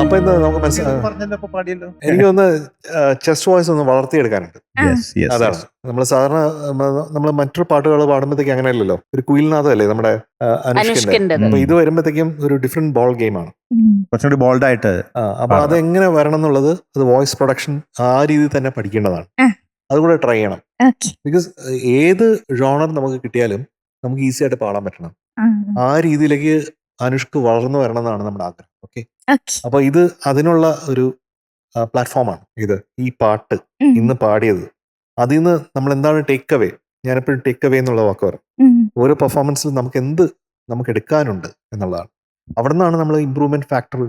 S3: അപ്പൊ എന്താ നമുക്ക് മനസ്സിലായി
S5: പറഞ്ഞല്ലോ, ഇപ്പൊ പാടിയല്ലോ.
S3: എനിക്ക് ഒന്ന് ചെസ്റ്റ് വോയിസ് ഒന്ന് വളർത്തിയെടുക്കാനുണ്ട്.
S5: Yes, yes,
S3: അതാണ്
S5: yes.
S3: നമ്മൾ സാധാരണ നമ്മൾ മറ്റൊരു പാട്ടുകൾ പാടുമ്പോഴത്തേക്ക് അങ്ങനെയല്ലല്ലോ, ഒരു കുയിൽനാഥമല്ലേ നമ്മുടെ അനുഷ്കിന്റെ.
S2: അനുഷ്കിൻ്റെത്
S3: അപ്പൊ ഇത് വരുമ്പോഴത്തേക്കും ഒരു ഡിഫറെന്റ് ബോൾ ഗെയിമാണ്.
S5: കുറച്ചുകൂടി ബോൾഡ് ആയിട്ട്
S3: അപ്പൊ
S5: പാടണം.
S3: അതെങ്ങനെ വരണം എന്നുള്ളത്, അത് വോയിസ് പ്രൊഡക്ഷൻ ആ രീതിയിൽ തന്നെ പഠിക്കേണ്ടതാണ്. അതുകൂടെ ട്രൈ ചെയ്യണം.
S4: Okay.
S3: ബിക്കോസ് ഏത് ജോണർ നമുക്ക് കിട്ടിയാലും നമുക്ക് ഈസി ആയിട്ട് പാടാൻ പറ്റണം. ആ രീതിയിലേക്ക് അനുഷ്ക്ക് വളർന്നു വരണം എന്നാണ് നമ്മുടെ ആഗ്രഹം. Okay,
S4: Okay.
S3: അപ്പൊ ഇത് അതിനുള്ള ഒരു പ്ലാറ്റ്ഫോമാണ് ഇത്. ഈ പാട്ട് ഇന്ന് പാടിയത്, അതിൽ നിന്ന് നമ്മൾ എന്താണ് ടേക്ക് അവേ, ഞാനെപ്പോഴും ടേക്ക് അവേ എന്നുള്ള വാക്ക് പറയും. ഓരോ പെർഫോമൻസിൽ നമുക്ക് എടുക്കാനുണ്ട് എന്നുള്ളതാണ്. അവിടെ നിന്നാണ് നമ്മൾ ഇമ്പ്രൂവ്മെന്റ് ഫാക്ടർ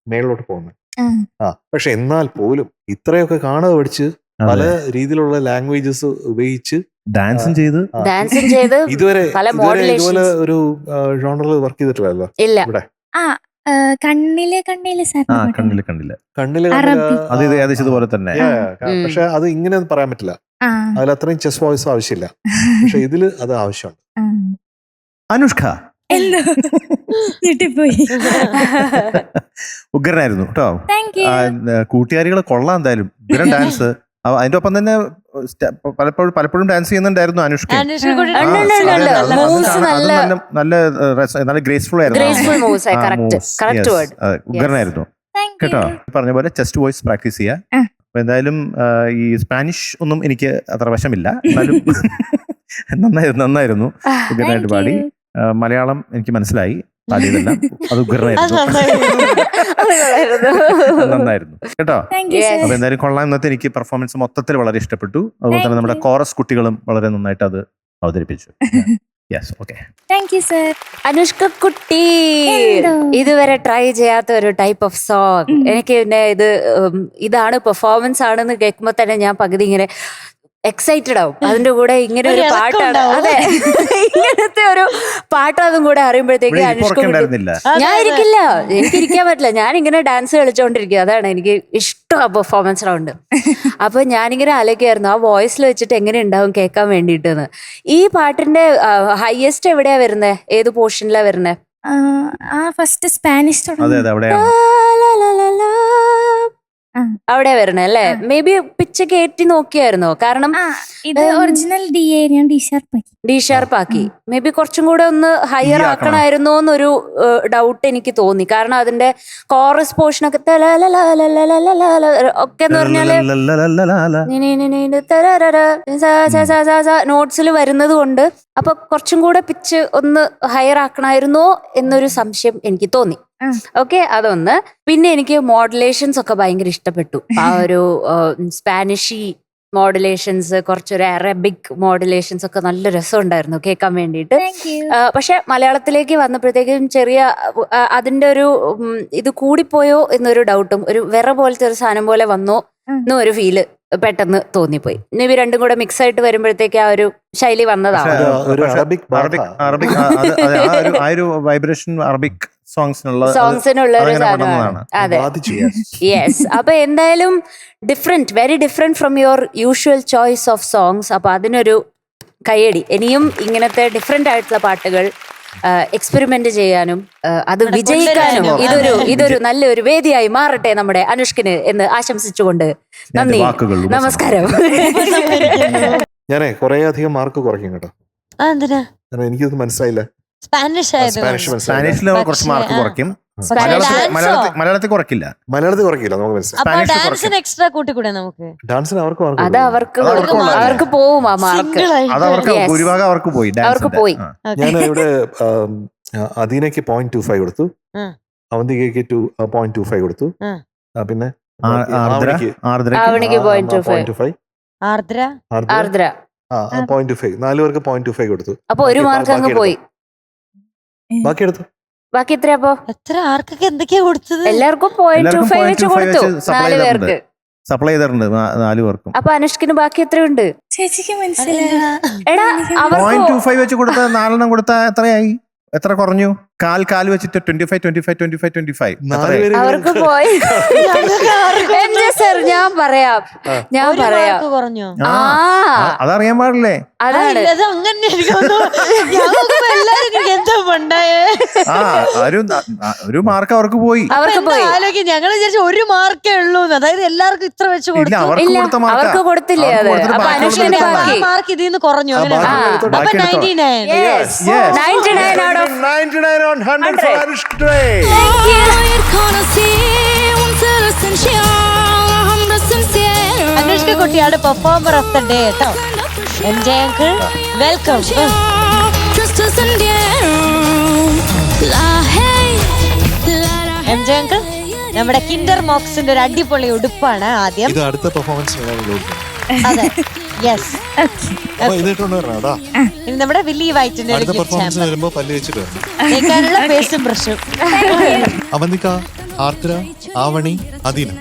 S3: മേളിലോട്ട് പോകുന്നത്. പക്ഷെ എന്നാൽ പോലും ഇത്രയൊക്കെ കാണാതെ പഠിച്ച് പല രീതിയിലുള്ള ലാംഗ്വേജസ് ഉപയോഗിച്ച്
S5: ഡാൻസും ചെയ്ത്
S2: ഡാൻസും ചെയ്ത്
S3: ഇതുവരെ
S2: പല
S3: ഇതുപോലെ
S2: മോഡുലേഷൻസ്
S3: ഒരു ജോണറിൽ വർക്ക് ചെയ്തിട്ടില്ലല്ലോ
S2: ഇല്ല.
S3: ഇവിടെ
S4: കണ്ണിലെ സാർ
S5: കണ്ടില്ല
S3: കണ്ണില്
S4: അറബി.
S5: അത് ഇത് ഏകദേശം ഇതുപോലെ തന്നെ.
S3: പക്ഷെ അത് ഇങ്ങനെ ഒന്നും പറയാൻ പറ്റില്ല. അതിൽ അത്രയും ചെസ് വോയിസ് ആവശ്യമില്ല. പക്ഷെ ഇതില് അത് ആവശ്യമുണ്ട്.
S5: അനുഷ്ക
S4: എന്തോ ഞെട്ടിപ്പോയി.
S5: ഉഗ്രനായിരുന്നു കേട്ടോ.
S4: Thank U.
S5: കൂട്ടുകാരികൾ കൊള്ളാം എന്തായാലും. ഉഗ്രൻ ഡാൻസ്. അതിന്റെ ഒപ്പം തന്നെ പലപ്പോഴും ഡാൻസ് ചെയ്യുന്നുണ്ടായിരുന്നു അനുഷ്ക.
S1: അനുഷ്ക കൂടി
S5: ആ,
S2: ഉണ്ട്, ഉണ്ട്,
S5: അതെ,
S2: ഉണ്ട്.
S5: അത്
S2: Moves
S5: അത്
S2: നല്ല-
S5: നല്ല ഗ്രേസ്ഫുൾ ആയിരുന്നു.
S2: ഗ്രേസ്ഫുൾ മൂവ്സ് ആയി.
S5: ആ,
S2: correct
S5: moves.
S2: Correct
S5: Yes.
S2: Word.
S5: ഉഗ്രനായിരുന്നു
S4: Thank you.
S5: കേട്ടോ. പറഞ്ഞ പോലെ ചെസ്റ്റ് വോയിസ് പ്രാക്ടീസ് ചെയ്യാം. അപ്പൊ എന്തായാലും ഈ സ്പാനിഷ് ഒന്നും എനിക്ക് അത്ര വശമില്ല, എന്നാലും നന്നായിരുന്നു. ഉഗ്രനായിട്ട്
S4: Thank
S5: പാടി.
S4: you.
S5: മലയാളം എനിക്ക് മനസ്സിലായി, പാടിയതെല്ലാം അത്
S1: അത്
S5: ഉഗ്രനായിരുന്നു. നന്നായിരുന്നു കേട്ടോ.
S4: Thank you,
S2: Yes.
S4: sir.
S5: അപ്പൊ എന്തായാലും കൊള്ളാം. ഇന്നത്തെ എനിക്ക് പെർഫോമൻസ് മൊത്തത്തിൽ വളരെ ഇഷ്ടപ്പെട്ടു. അതുപോലെ തന്നെ
S4: Thank
S5: നമ്മുടെ
S4: you.
S5: കോറസ് കുട്ടികളും വളരെ നന്നായിട്ട് അത് അവതരിപ്പിച്ചു. Yes, okay.
S4: Thank you, sir.
S2: Anushka കുട്ടി
S4: എന്തോ?
S2: ഇതുവരെ ട്രൈ ചെയ്യാത്ത ഒരു ടൈപ്പ് ഓഫ് സോങ്. എനിക്ക് പിന്നെ ഇതാണ് പെർഫോമൻസ് ആണെന്ന് കേൾക്കുമ്പോ തന്നെ ഞാൻ പകുതി ഇങ്ങനെ എക്സൈറ്റഡ് ആവും. അതിന്റെ കൂടെ ഇങ്ങനെ ഒരു
S1: ഒരു ഇളക്കം
S2: പാട്ടാണ്.
S1: ഉണ്ടാവും.
S2: അതെ, ഇങ്ങനത്തെ ഒരു പാട്ടതും കൂടെ അറിയുമ്പോഴത്തേക്ക് അനുഷ്ക കുട്ടി
S5: ഉണ്ടായിരുന്നില്ല.
S2: ഞാൻ ഇരിക്കില്ല, എനിക്ക് ഇരിക്കാൻ പറ്റില്ല. ഞാൻ ഇങ്ങനെ ഡാൻസ് കളിച്ചോണ്ടിരിക്കുക. അതാണ് എനിക്ക് ഇഷ്ടം, പെർഫോമൻസ് റൗണ്ട്. അപ്പൊ ഞാനിങ്ങനെ ആലോചിക്കായിരുന്നു ആ വോയിസിൽ വെച്ചിട്ട് എങ്ങനെ ഉണ്ടാവും കേൾക്കാൻ വേണ്ടിയിട്ടെന്ന്. ഈ പാട്ടിന്റെ ഹയസ്റ്റ് എവിടെയാ വരുന്നത്? ഏത് പോർഷനിലാ വരുന്നത്?
S4: ഫസ്റ്റ് സ്പാനിഷ്
S5: അതെ അതെ, അവിടെയാണ്.
S2: അവിടെ വരണേ അല്ലേ? മേ ബി പിച്ച് കയറ്റി നോക്കിയായിരുന്നോ? കാരണം
S4: ഇത് ഒറിജിനൽ ഡി എ ഞാൻ ഡി ഷാർപ്പ് ആക്കി.
S2: ഡി ഷാർപ്പ് ആക്കി. മേ ബി കുറച്ചും കൂടെ ഒന്ന് ഹയർ ആക്കണമായിരുന്നോ എന്നൊരു ഡൗട്ട് എനിക്ക് തോന്നി. കാരണം അതിന്റെ കോറസ് പോർഷൻ ഒക്കെ ഒക്കെ എന്ന് പറഞ്ഞാല് നോട്ട്സിൽ വരുന്നത് കൊണ്ട് അപ്പൊ കുറച്ചും കൂടെ പിച്ച് ഒന്ന് ഹയർ ആക്കണമായിരുന്നോ എന്നൊരു സംശയം എനിക്ക് തോന്നി. ഓക്കെ, അതൊന്ന്. പിന്നെ എനിക്ക് മോഡുലേഷൻസ് ഒക്കെ ഭയങ്കര ഇഷ്ടപ്പെട്ടു. ആ ഒരു സ്പാനിഷി മോഡുലേഷൻസ്, കുറച്ചൊരു അറബിക് മോഡുലേഷൻസ് ഒക്കെ നല്ല രസമുണ്ടായിരുന്നു കേൾക്കാൻ വേണ്ടിയിട്ട്.
S4: Thank you.
S2: പക്ഷെ മലയാളത്തിലേക്ക് വന്നപ്പോഴത്തേക്കും ചെറിയ അതിന്റെ ഒരു ഇത് കൂടിപ്പോയോ എന്നൊരു ഡൗട്ടും, ഒരു വിറ പോലത്തെ ഒരു സാധനം പോലെ വന്നോ എന്നും ഒരു ഫീല് പെട്ടെന്ന് തോന്നിപ്പോയി. മേ ബി രണ്ടും കൂടെ മിക്സ് ആയിട്ട് വരുമ്പോഴത്തേക്ക് ആ ഒരു ശൈലി വന്നതാവും.
S3: ഒരു അറബിക്
S5: അറബിക് ആ ഒരു വൈബ്രേഷൻ അറബിക് സോങ്സിനുള്ള
S2: സോങ്സിനുള്ള ഒരു സാധനമാണ്. അതെ,
S3: ബാധിച്ചു.
S2: യെസ്. അപ്പൊ എന്തായാലും different, very different from your usual choice of songs. അപ്പൊ അതിനൊരു കയ്യടി. ഇനിയും ഇങ്ങനത്തെ ഡിഫറെന്റ് ആയിട്ടുള്ള പാട്ടുകൾ എക്സ്പെരിമെന്റ് ചെയ്യാനും അത് വിജയിക്കാനും ഇതൊരു നല്ലൊരു വേദിയായി മാറട്ടെ നമ്മുടെ അനുഷ്കിന് എന്ന് ആശംസിച്ചുകൊണ്ട് നന്ദി, നമസ്കാരം.
S3: ഞാനേ കുറെ അധികം മാർക്ക് കുറയ്ക്കും കേട്ടോ.
S1: എന്തിനാ?
S3: കാരണം എനിക്കത് മനസ്സിലായില്ല.
S1: സ്പാനിഷ്
S3: സ്പാനിഷ്
S5: സ്പാനിഷിൽ കുറച്ച് മാർക്ക് കുറയ്ക്കും.
S1: ഡാൻസോ?
S5: മലയാളത്തിൽ കുറയ്ക്കില്ല.
S3: മലയാളത്തിൽ കുറയ്ക്കില്ല, നമുക്ക് മനസ്സിലായി.
S1: അപ്പൊ
S5: സ്പാനിഷ്
S1: ഡാൻസിന് എക്സ്ട്രാ കൂട്ടിക്കൂടെ നമുക്ക്?
S3: ഡാൻസിന് അവർക്ക് മാർക്ക്
S2: അത് അവർക്ക്
S5: അത് അവർക്ക്
S2: കൊടുക്കും.
S5: ഉള്ളതല്ലേ?
S2: അവർക്ക് പോവും ആ മാർക്ക്.
S1: Single ആയിട്ട്.
S5: അത് അവർക്ക്
S2: Yes.
S5: ഭൂരിഭാഗം അവർക്ക് പോയി.
S2: അവർക്ക്
S5: ഡാൻസിന്റെ.
S2: പോയി.
S5: ആ.
S1: Okay.
S3: ഞാൻ ഇവിടെ അദീനയ്ക്ക് 0.25 കൊടുത്തു, അവന്തികയ്ക്ക് 0.25 കൊടുത്തു, പിന്നെ
S5: ആർദ്രയ്ക്ക്
S2: ആവണിക്ക് 0.25.
S1: ആർദ്ര
S2: ആർദ്ര
S3: 0.25, 4 പേർക്ക് 0.25 കൊടുത്തു.
S2: അപ്പൊ ഒരു മാർക്ക് അങ്ങ് പോയി.
S3: ബാക്കി എടുത്തു.
S2: ബാക്കി എത്ര? അപ്പൊ
S1: എത്ര ആർക്കൊക്കെ എന്തൊക്കെയാ കൊടുത്തത്?
S2: എല്ലാവർക്കും 0.25 വെച്ച് കൊടുത്തു, 4 പേർക്ക്.
S5: സപ്ലൈ ചെയ്തിട്ടുണ്ട് 4 പേർക്കും.
S2: അപ്പൊ അനുഷ്കിന് ബാക്കി എത്രയുണ്ട്?
S4: ചേച്ചിക്ക് മനസ്സിലായി.
S2: എടാ, അവർക്ക്
S5: 0.25 വെച്ച് കൊടുത്ത 4 കൊടുത്ത എത്രയായി? എത്ര കുറഞ്ഞു? കാൽ വെച്ചിട്ട് 25
S3: 4 പേര്
S2: അവർക്ക് പോയി. എന്റെ സർ, ഞാൻ ഞാൻ പറയാം
S1: ഒരു മാർക്ക് കുറഞ്ഞോ?
S2: ആ
S5: അതറിയാൻ പാടില്ലേ?
S2: അതാണ്
S1: അത് അങ്ങനെ എല്ലാരും എന്താ ഉണ്ടായേ?
S5: ആ ഒരു മാർക്ക് അവർക്ക് പോയി.
S2: അവർക്ക് പോയി.
S1: ആലോചിക്കും, ഞങ്ങൾ വിചാരിച്ചു ഒരു മാർക്കേ ഉള്ളൂ, അതായത് എല്ലാവർക്കും ഇത്ര വെച്ച്
S5: ഇല്ല,
S1: കൊടുത്തു.
S5: അവർക്ക്
S2: ഇല്ല,
S5: കൊടുത്ത മാർക്കാ.
S2: അവർക്ക് കൊടുത്തില്ലേ അത്?
S5: അവർക്ക് കൊടുത്തിട്ട്
S2: അപ്പൊ
S5: ബാക്കിയുള്ള
S2: അനുഷ്കന്റെ
S5: എടുത്തോ.
S2: ബാക്കി.
S1: മാർക്ക് ഇതിൽ നിന്ന് കുറഞ്ഞു, അങ്ങനെ
S5: ബാക്കി
S1: അപ്പൊ
S5: എടുത്തോ, ബാക്കി എടുത്തോ.
S1: 99.
S2: Yes.
S5: Yes.
S2: 99 out of
S5: 99 on 100 for Anushka.
S1: Anushka കുട്ടിയാണ് പെർഫോമർ ഓഫ് ദ ഡേ കേട്ടോ. MJ uncle welcome. MJ uncle നമ്മുടെ കിൻഡർ മോക്സിന്റെ ഒരു അടിപൊളി ഉടുപ്പാണ് ആദ്യം.
S3: ഇത് അടുത്ത പെർഫോമൻസ്
S1: അതെ, യെസ്.
S3: ഇതിട്ടുണ്ടാ
S1: ഇനി നമ്മുടെ വില്ലി വൈറ്റിന്റെ ഒരു
S3: അടുത്ത
S1: ഗിഫ്റ്റ്
S3: പെർഫോമൻസ്
S1: ഹാമ്പർ
S3: വരുമ്പോ പല്ല് വെച്ചിട്ട്
S1: തേക്കാനുള്ള പേസ്റ്റും ബ്രഷും.
S3: അവന്തിക, ആർദ്ര, ആവണി, അദീന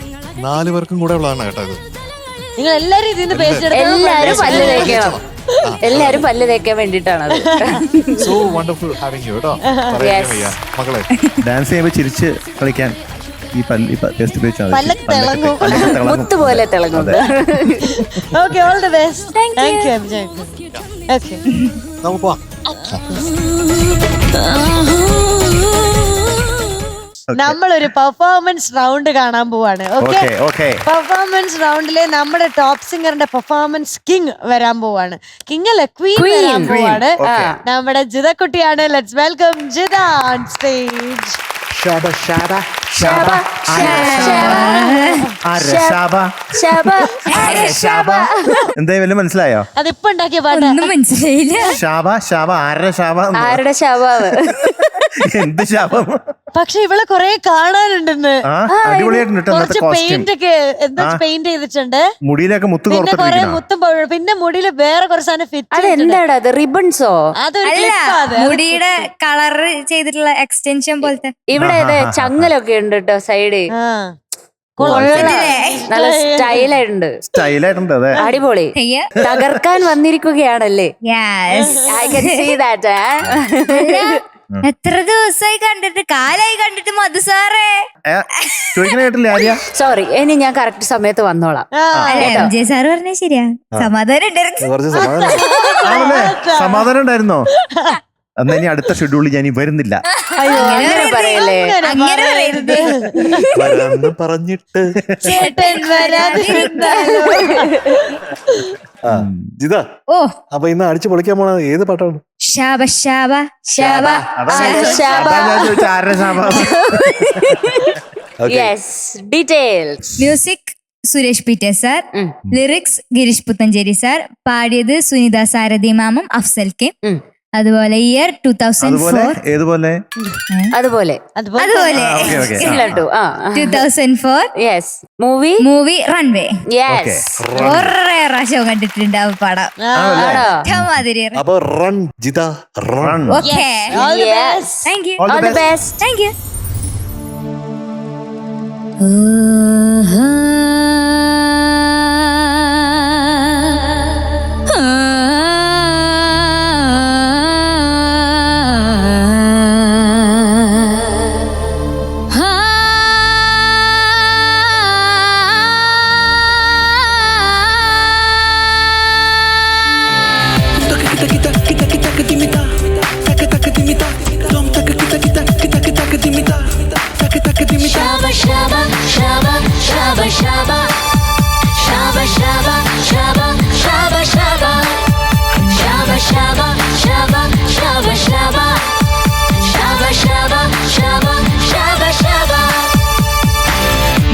S3: 4 പേർക്കും കൂടെ ഉള്ളതാണ് കേട്ടോ ഇത്.
S1: നിങ്ങൾ എല്ലാരും ഇതിൽ നിന്ന് പേസ്റ്റ്
S2: എല്ലാരും പല്ല് തേക്കണം. എല്ലാരും പല്ല് തേക്കാൻ വേണ്ടിട്ടാണ് അത്.
S3: സോ വണ്ടർഫുൾ ഹാവിങ് യു കേട്ടോ. പറയാൻ വയ്യ മക്കളെ.
S5: ഡാൻസ് ചെയ്യുമ്പോൾ ചിരിച്ച് കളിക്കാൻ ഈ പേസ്റ്റ് ഉപയോഗിച്ചാൽ മതി.
S1: പല്ലൊക്കെ തിളങ്ങും.
S2: മുത്ത് പോലെ തിളങ്ങും.
S1: Okay, all the best. Thank you MJ uncle. Okay,
S3: നമുക്ക് പോവാം.
S1: നമ്മളൊരു പെർഫോമൻസ് റൗണ്ട് കാണാൻ പോവാണ്. Okay,
S5: okay.
S1: പെർഫോമൻസ് റൗണ്ടിലെ നമ്മുടെ ടോപ്പ് സിംഗറിന്റെ പെർഫോമൻസ് കിങ് വരാൻ പോവാണ്. കിങ് അല്ല, ക്വീൻ വരാൻ പോവാണ്.
S5: Okay.
S1: നമ്മുടെ ജിത കുട്ടിയാണ്. Let's welcome Jitha on stage.
S5: എന്തായി വല്ല മനസ്സിലായോ?
S1: അതിപ്പോ ഉണ്ടാക്കിയ പാട്ട്.
S4: ഒന്നും മനസ്സിലായില്ല.
S5: ആരുടെ ശാപ?
S2: ആരുടെ ശവാവ്?
S5: എന്ത് ശാപം?
S1: പക്ഷെ ഇവളെ കൊറേ കാണാനുണ്ടെന്ന്.
S5: അടിപൊളിയായിട്ടുണ്ട് കേട്ടോ
S1: കുറച്ച്
S5: കോസ്റ്റ്യൂം.
S1: പെയിന്റ് ഒക്കെ എന്താ പെയിന്റ് ചെയ്തിട്ടുണ്ട്.
S5: മുടിയിലൊക്കെ മുത്ത്
S1: പിന്നെ കൊറേ
S5: കോർത്തിട്ടിരിക്കണം.
S1: മുത്തും പിന്നെ മുടിയില് വേറെ കുറച്ച് സാധനം ഫിറ്റ്.
S2: അതെന്താടാ അത്? റിബൺസോ?
S1: അതൊരു
S4: അല്ല,
S1: clip ആ അത്.
S4: മുടിയുടെ കളർ ചെയ്തിട്ടുള്ള എക്സ്റ്റൻഷൻ പോലത്തെ.
S2: ഇവിടെ ഇത് ചങ്ങലൊക്കെ ഉണ്ട് കേട്ടോ സൈഡ്.
S1: ആ.
S2: നല്ല സ്റ്റൈലായിട്ടുണ്ട്.
S5: സ്റ്റൈലായിട്ടുണ്ട്. അതെ,
S2: അടിപൊളി.
S4: അയ്യ.
S2: തകർക്കാൻ വന്നിരിക്കുകയാണല്ലേ?
S4: Yes.
S2: I can see that.
S4: എത്ര ദിവസമായി കണ്ടിട്ട്, കാലായി കണ്ടിട്ട് മധു സാറേ.
S5: ചോദിക്കണ കേട്ടില്ലേ ആര്യ?
S2: സോറി, ഇനി ഞാൻ കറക്റ്റ് സമയത്ത് വന്നോളാം.
S1: ആ.
S4: MJ സാറ് പറഞ്ഞ ശരിയാ, സമാധാനം ഉണ്ടായിരുന്നു.
S3: കുറച്ച് സമാധാനം.
S5: ആണല്ലേ? സമാധാനം ഉണ്ടായിരുന്നോ? എന്നാ ഇനി അടുത്ത ഷെഡ്യൂളിൽ ഞാൻ വരുന്നില്ല.
S2: അയ്യോ, അങ്ങനെ പറയല്ലേ.
S4: അങ്ങനെ പറയരുത്.
S3: വരാന്ന് പറഞ്ഞിട്ട്
S1: ചേട്ടൻ വരാതിരുന്നാലോ.
S3: ജിത,
S4: ഓ,
S3: അപ്പൊ ഇന്ന് അടിച്ചു പൊളിക്കാൻ പോണ ഏത് പാട്ടാണ്?
S4: ശാബ ശാബ ശാബ.
S5: അതാ ഞാൻ ചോദിച്ച ആരുടെ ശാപ?
S2: Yes, details.
S4: Music Suresh Peter sir, lyrics Girish Puthenchery sir, പാടിയത് സുനിത സാരഥി മാമും അഫ്സൽ കെ. അതുപോലെ ഇയർ 2004.
S5: ഏതുപോലെ?
S2: അതുപോലെ
S4: അതുപോലെ 2004.
S2: യെസ്. മൂവി
S4: റൺവേ.
S2: യെസ്.
S4: കുറേ പ്രാവശ്യം കണ്ടിട്ടുണ്ടാവും പടം. മാതിരി.
S3: അപ്പൊ റൺ ജിത run.
S4: Okay,
S2: yes.
S4: Thank you.
S2: All the best.
S4: Thank you.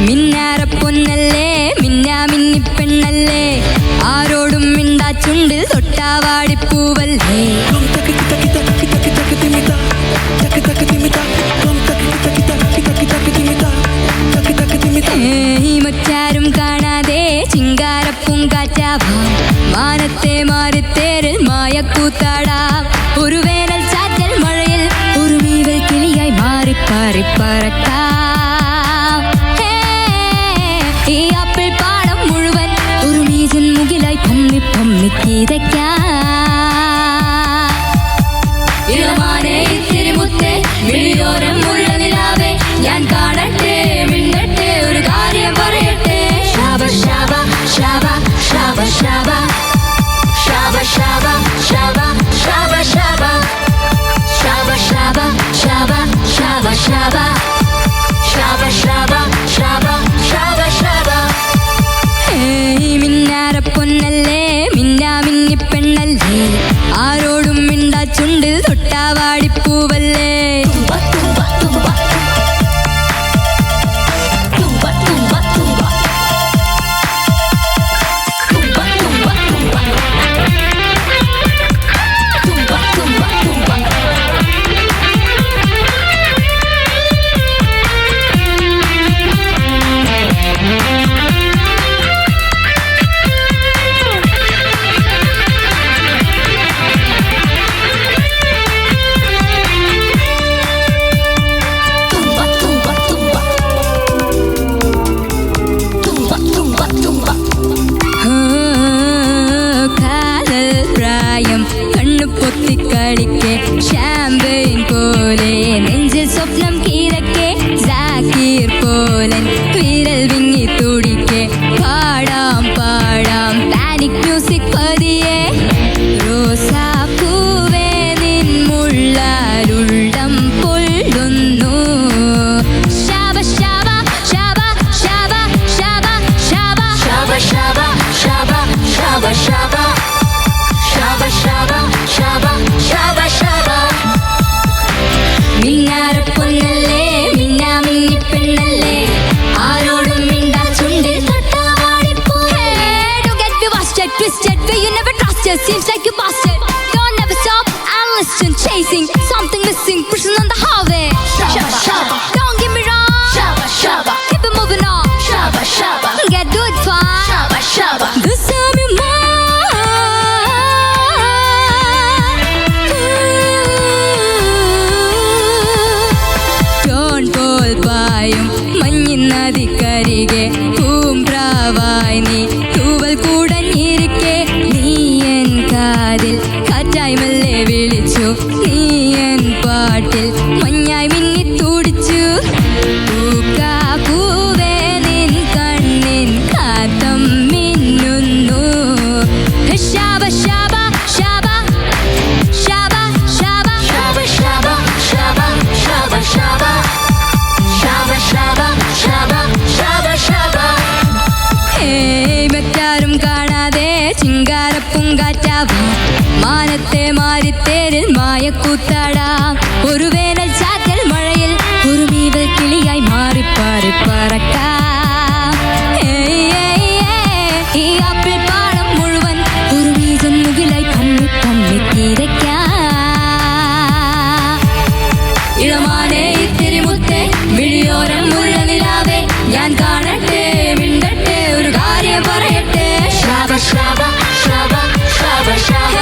S6: മിന്നാരപ്പൊന്നല്ലേ, മിന്നാമിന്നി പെണ്ണല്ലേ, ആരോടും മിണ്ടാ ചുണ്ടിൽ തൊട്ടാവാടിപ്പൂവല്ലേ. മറ്റാരും കാണാതെ ചിങ്കാരപ്പൂങ്കാറ്റാവാം, മാനത്തെ മാറിത്തേരിൽ മായക്കൂത്താടാം. ഒരു വേനൽ ചാറ്റൽ മഴയിൽ ഒരു വീവൽ കിളിയായി മാറിപ്പാറിപ്പറക്കാം. ഈ ആപ്പിൾ പാടം മുഴുവൻ ഒരു മീസൻ മുകിലായി പമ്മി പമ്മി കിതയ്ക്കാം. ഇളമാനെ ഇത്തിരി മുത്തേ, മിഴിയോരം ഉള്ള നിലാവേ, ഞാൻ കാണട്ടെ മിണ്ടട്ടെ ഒരു കാര്യം പറയട്ടെ. ശാബ തുടിക്കെ പാടാം പാടാം പാനിക് മ്യൂസിക് പതിയെ റോസാപ്പൂവേ നിൻ മുള്ളാരുള്ളം പൊള്ളുന്നു ശാബ ശാബ ശാബ ശാബ ശാബ ശാബ ശാബ ശാബ ശാബ ശാബ ശാബ ശാബ ശാബ ശാബ ശാബ ശാബ മിന്നാരപ്പൊന്നല്ലേ മിന്നാമിന്നി പെണ്ണല്ലേ ആരോടും മിണ്ടാ ചുണ്ടിൽ തൊട്ടാവാടിപ്പോയേ Don't get me busted, twisted, where you never trusted seems like you busted Don't ever stop and listen chasing something missing pushing on the highway Shabba shabba Don't get me wrong Shabba shabba Keep it moving on Shabba shabba Get do it fine Shabba shabba This time you mine Don't fall പായും മഞ്ഞിൻ നദിക്കരികെ പൂമ്പ്രാവായി നീ തൂവൽ കൂടഞ്ഞിരിക്കെ നീ N കാതിൽ കാറ്റായി മെല്ലെ വിളിച്ചു നീ N പാട്ടിൽ മഞ്ഞായി മിന്നി തുടിച്ചു പൂവേ നിൻ കണ്ണിൻ കാത്തം മിന്നുന്നു ശാബ ശാബ ശാബ ശാബ ശാബ ശാബ ശാബ ശാബ ശാബ ശാബ ശാബ ശാബ ശാബ ശാബ ശാബ ഹേയ് മറ്റാരും കാണാതെ ചിങ്കാരപ്പൂങ്കാറ്റാവാം മാനത്തെ മാരിത്തേരിൽ മായക്കൂത്താടാം ഒരു വേനൽ ചാറ്റൽ മഴയിൽ ഒരു മീവൽ കിളിയായി മാറിപ്പാറി പറക്കാം ഈ ആപ്പിൾ പാടം മുഴുവൻ ഒരു മീജൻ മുകിലായി പമ്മി പമ്മി തീരയ്ക്കാം ഇളമാനെ ഇത്തിരി മുത്തേ മിഴിയോരം മുള്ള നിലാവേ ഞാൻ കാണട്ടെ മിണ്ടട്ടെ ഒരു കാര്യം പറയട്ടെ ശാബ ശാബ ശാബ ശാബ ശാബ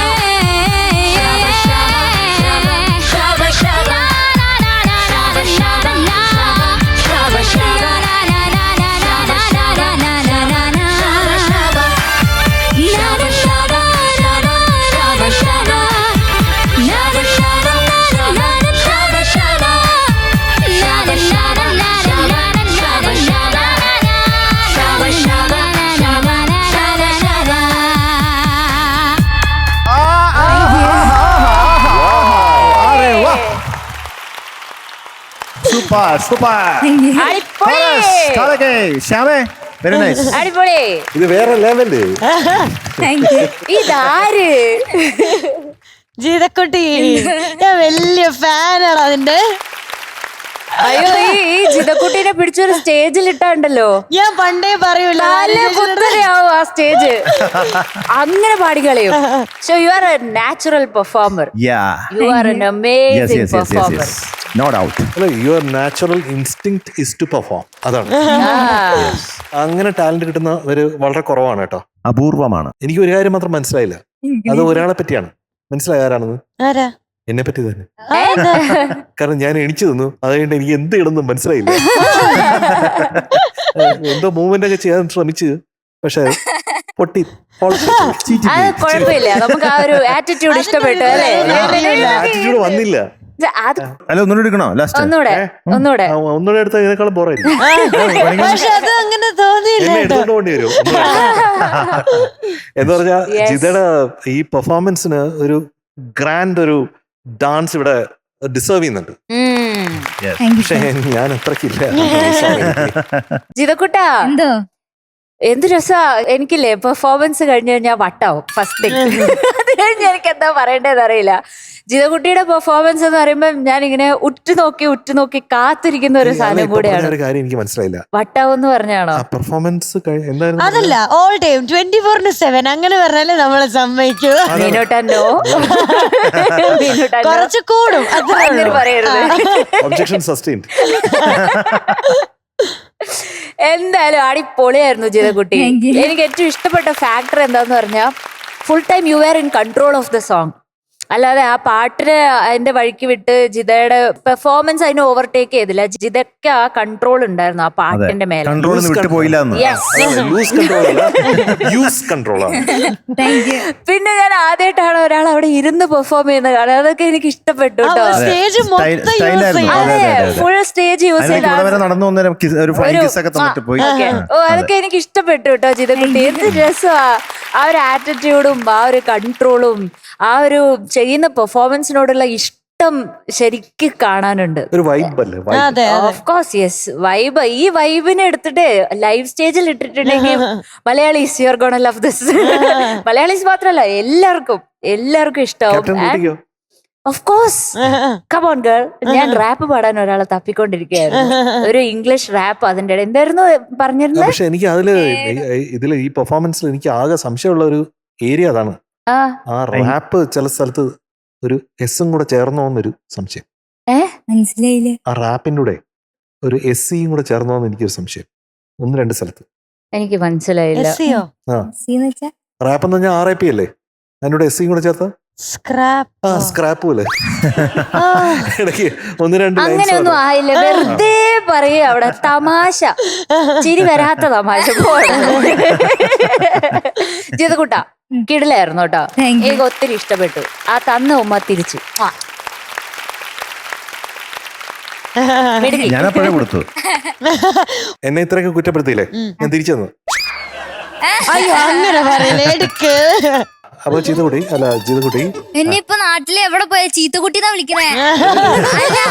S5: സൂപ്പർ സൂപ്പർ ശ്യാമേ വെരി നൈസ്.
S2: അടിപൊളി.
S3: ഇത് വേറെ ലെവല്.
S4: Thank you.
S2: ഇതാര്?
S1: ജീതക്കുട്ടി ഞാൻ വലിയ ഫാനാണ് അതിന്റെ.
S2: അയ്യോ ഈ ജിതക്കുട്ടീനെ പിടിച്ചൊരു സ്റ്റേജിൽ ഇട്ടാണ്ടല്ലോ,
S1: ഞാൻ പണ്ടേ പറയൂല
S2: നല്ല കുത്തനെയാവും ആ സ്റ്റേജ്. അങ്ങനെ പാടിക്കളയും. So you are a natural performer. You are an amazing performer.
S5: No doubt.
S3: അല്ല, your natural instinct is to perform. അതാണ്. അങ്ങനെ ടാലന്റ് കിട്ടുന്നവര് വളരെ കുറവാണ് കേട്ടോ,
S5: അപൂർവമാണ്.
S3: എനിക്ക് ഒരു കാര്യം മാത്രം മനസ്സിലായില്ല, അത് ഒരാളെ പറ്റിയാണ്. മനസ്സിലായ ആരാണെന്ന്?
S1: ആരാ?
S3: എന്നെ പറ്റി തന്നെ. കാരണം ഞാൻ എണിച്ചു തന്നു, അതുകൊണ്ട് എനിക്ക് എന്ത് ഇടുന്നും മനസ്സിലായില്ല. എന്തോ മൂവ്മെന്റ് ഒക്കെ ചെയ്യാൻ ശ്രമിച്ചു, പക്ഷെ പൊട്ടി.
S2: അത് കുഴപ്പമില്ല, നമുക്ക് ആ ഒരു ആറ്റിറ്റ്യൂഡ് ഇഷ്ടപ്പെട്ടു അല്ലേ?
S3: ആറ്റിറ്റ്യൂഡ് വന്നില്ല.
S5: അല്ല, ഒന്നുകൂടെ എടുക്കണോ? ലാസ്റ്റ്
S3: ഒന്നുകൂടെ എടുത്താൽ ഇതിനേക്കാളും ബോറായിരിക്കും.
S1: പക്ഷെ അത് അങ്ങനെ തോന്നിയില്ല
S3: എന്നെ
S1: കേട്ടോ.
S3: എടുത്തോണ്ട് പോകേണ്ടി വരും. എന്ന് പറഞ്ഞാ ജിതയുടെ ഈ പെർഫോമൻസിന് ഒരു ഗ്രാൻഡ് ഒരു ഡാൻസ് ഇവിടെ ഡിസേർവ് ചെയ്യുന്നുണ്ട്. പക്ഷെ ഞാൻ അത്രക്കില്ല.
S2: ജിതക്കുട്ടാ,
S4: എന്തോ
S2: എന്ത് രസാ. എനിക്കില്ലേ പെർഫോമൻസ് കഴിഞ്ഞു കഴിഞ്ഞാൽ വട്ടാവും ഫസ്റ്റ് തിങ്. അത് കഴിഞ്ഞ് എനിക്ക് എന്താ പറയേണ്ടതെന്ന് അറിയില്ല. ജിതക്കുട്ടിയുടെ പെർഫോമൻസ് എന്ന് പറയുമ്പോൾ ഞാൻ ഇങ്ങനെ ഉറ്റുനോക്കി കാത്തിരിക്കുന്ന ഒരു സാധനം കൂടെയാണ്.
S3: ഒരു കാര്യം എനിക്ക് മനസ്സിലായില്ല,
S2: വട്ടാവും എന്ന് പറഞ്ഞാണോ?
S3: പെർഫോമൻസ് എന്തായിരുന്നു?
S1: അതല്ല, ഓൾ ടൈം 24/7 അങ്ങനെ പറഞ്ഞാലേ നമ്മളെ സമ്മതിക്കൂ.
S2: മീനോട്ടാനോ
S1: കുറച്ച് കൂടും,
S2: അങ്ങനെ പറയരുത്.
S3: Objection sustained.
S2: എന്തായാലും അടിപൊളിയായിരുന്നു ജിതക്കുട്ടി.
S4: Thank you.
S2: എനിക്ക് ഏറ്റവും ഇഷ്ടപ്പെട്ട ഫാക്ടർ എന്താന്ന് പറഞ്ഞാൽ full time you are in control of the song. അല്ലാതെ ആ പാട്ടിന് അതിന്റെ വഴിക്ക് വിട്ട് ജിതയുടെ പെർഫോമൻസ് അതിനെ ഓവർടേക്ക് ചെയ്തില്ല. ജിതയ്ക്ക് ആ കൺട്രോൾ ഉണ്ടായിരുന്നു ആ പാട്ടിന്റെ മേലെ.
S5: കൺട്രോൾ വിട്ടു പോയില്ല എന്ന്.
S3: ലൂസ് കൺട്രോൾ അല്ല, യൂസ് കൺട്രോൾ ആണ്.
S4: Thank you.
S2: പിന്നെ ഞാൻ ആദ്യമായിട്ടാണ് ഒരാൾ അവിടെ ഇരുന്ന് പെർഫോം ചെയ്യുന്നത് കാണാൻ. അതൊക്കെ എനിക്ക് ഇഷ്ടപ്പെട്ടു കേട്ടോ.
S1: സ്റ്റേജ് മൊത്തം use
S5: സ്റ്റൈലായിരുന്നു.
S1: ചെയ്യും.
S2: അതെ, ഫുൾ സ്റ്റേജ് യൂസ്
S5: അതിലേക്ക് ഇവിടെ വരെ
S2: ചെയ്ത
S5: നടന്നു വന്നേരം ഒരു ഫ്ലൈങ് കിസ് ഒക്കെ തന്നിട്ട് പോയി.
S2: അതൊക്കെ എനിക്ക് ഇഷ്ടപ്പെട്ടു കേട്ടോ ജിതക്കുട്ടി. എന്ത് രസമാ ആ ഒരു ആറ്റിറ്റ്യൂഡും ആ ഒരു കൺട്രോളും ആ ഒരു ചെയ്യുന്ന പെർഫോമൻസിനോടുള്ള ഇഷ്ടം ശരിക്കും കാണാനുണ്ട്.
S3: ഒരു വൈബ് അല്ലേ, വൈബ്.
S1: അതെ
S2: ഓഫ് കോഴ്സ് യെസ്, വൈബ്. ഈ വൈബിനെ എടുത്തിട്ട് ലൈവ് സ്റ്റേജിൽ ഇട്ടിട്ടുണ്ടെങ്കിൽ Malayalis you are gonna love this. Malayalis മാത്രല്ല, എല്ലാവർക്കും ഇഷ്ടമാവും.
S3: ക്യാപ്റ്റൻ കൂട്ടിക്കോ.
S2: Of course, come on girl. ഞാൻ റാപ്പ് പാടാൻ ഒരാളെ തപ്പിക്കൊണ്ടിരിക്കുകയായിരുന്നു. ഒരു ഇംഗ്ലീഷ് റാപ്പ്. അതിന്റെ ഇടയിൽ എന്തായിരുന്നു പറഞ്ഞിരുന്നത്?
S3: പക്ഷെ എനിക്ക് ഇതില് ഈ പെർഫോമൻസിൽ എനിക്ക് ആകെ സംശയമുള്ള ഒരു ഏരിയ അതാണ്. ആ റാപ്പ് ചില സ്ഥലത്ത് ഒരു എസും കൂടെ ചേർന്നോന്നൊരു സംശയം.
S4: മനസ്സിലായില്ലേ?
S3: ആ റാപ്പിന്റെ കൂടെ ഒരു എസ്സിയും കൂടെ ചേർന്നോന്ന് എനിക്കൊരു സംശയം. 1-2 സ്ഥലത്ത്
S2: എനിക്ക് മനസ്സിലായില്ല.
S1: SEO?
S4: സീന്ന് വെച്ചാ
S3: റാപ്പ് എന്ന് പറഞ്ഞാൽ RAP അല്ലേ, അതിനോട് എസ്സിയും കൂടെ ചേർത്ത
S1: സ്ക്രാപ്പ്.
S3: സ്ക്രാപ്പ് പോലെ ഇടയ്ക്ക് 1-2
S2: അങ്ങനെയൊന്നും ആയില്ല, വെറുതെ പറയ അവിടെ തമാശ, ചിരി വരാത്ത തമാശ. ജിതകുട്ട കിടിലായിരുന്നു കേട്ടോ.
S4: Thank you.
S2: എനിക്ക് ഒത്തിരി ഇഷ്ടപ്പെട്ടു. ആ തന്ന ഉമ്മ തിരിച്ചു മിടുക്കി.
S5: ഞാൻ അപ്പോഴേ കൊടുത്തു.
S3: എന്നെ ഇത്രയൊക്കെ കുറ്റപ്പെടുത്തിയില്ലേ, ഞാൻ തിരിച്ചു തന്നു.
S1: അയ്യോ അങ്ങനെ പറയല്ലേ, എടുക്ക്.
S3: അപ്പൊ ജിതകുട്ടി
S4: എന്നെ ഇപ്പൊ നാട്ടില് എവിടെ പോയ ചീത്തക്കുട്ടിന്നാ വിളിക്കണേ.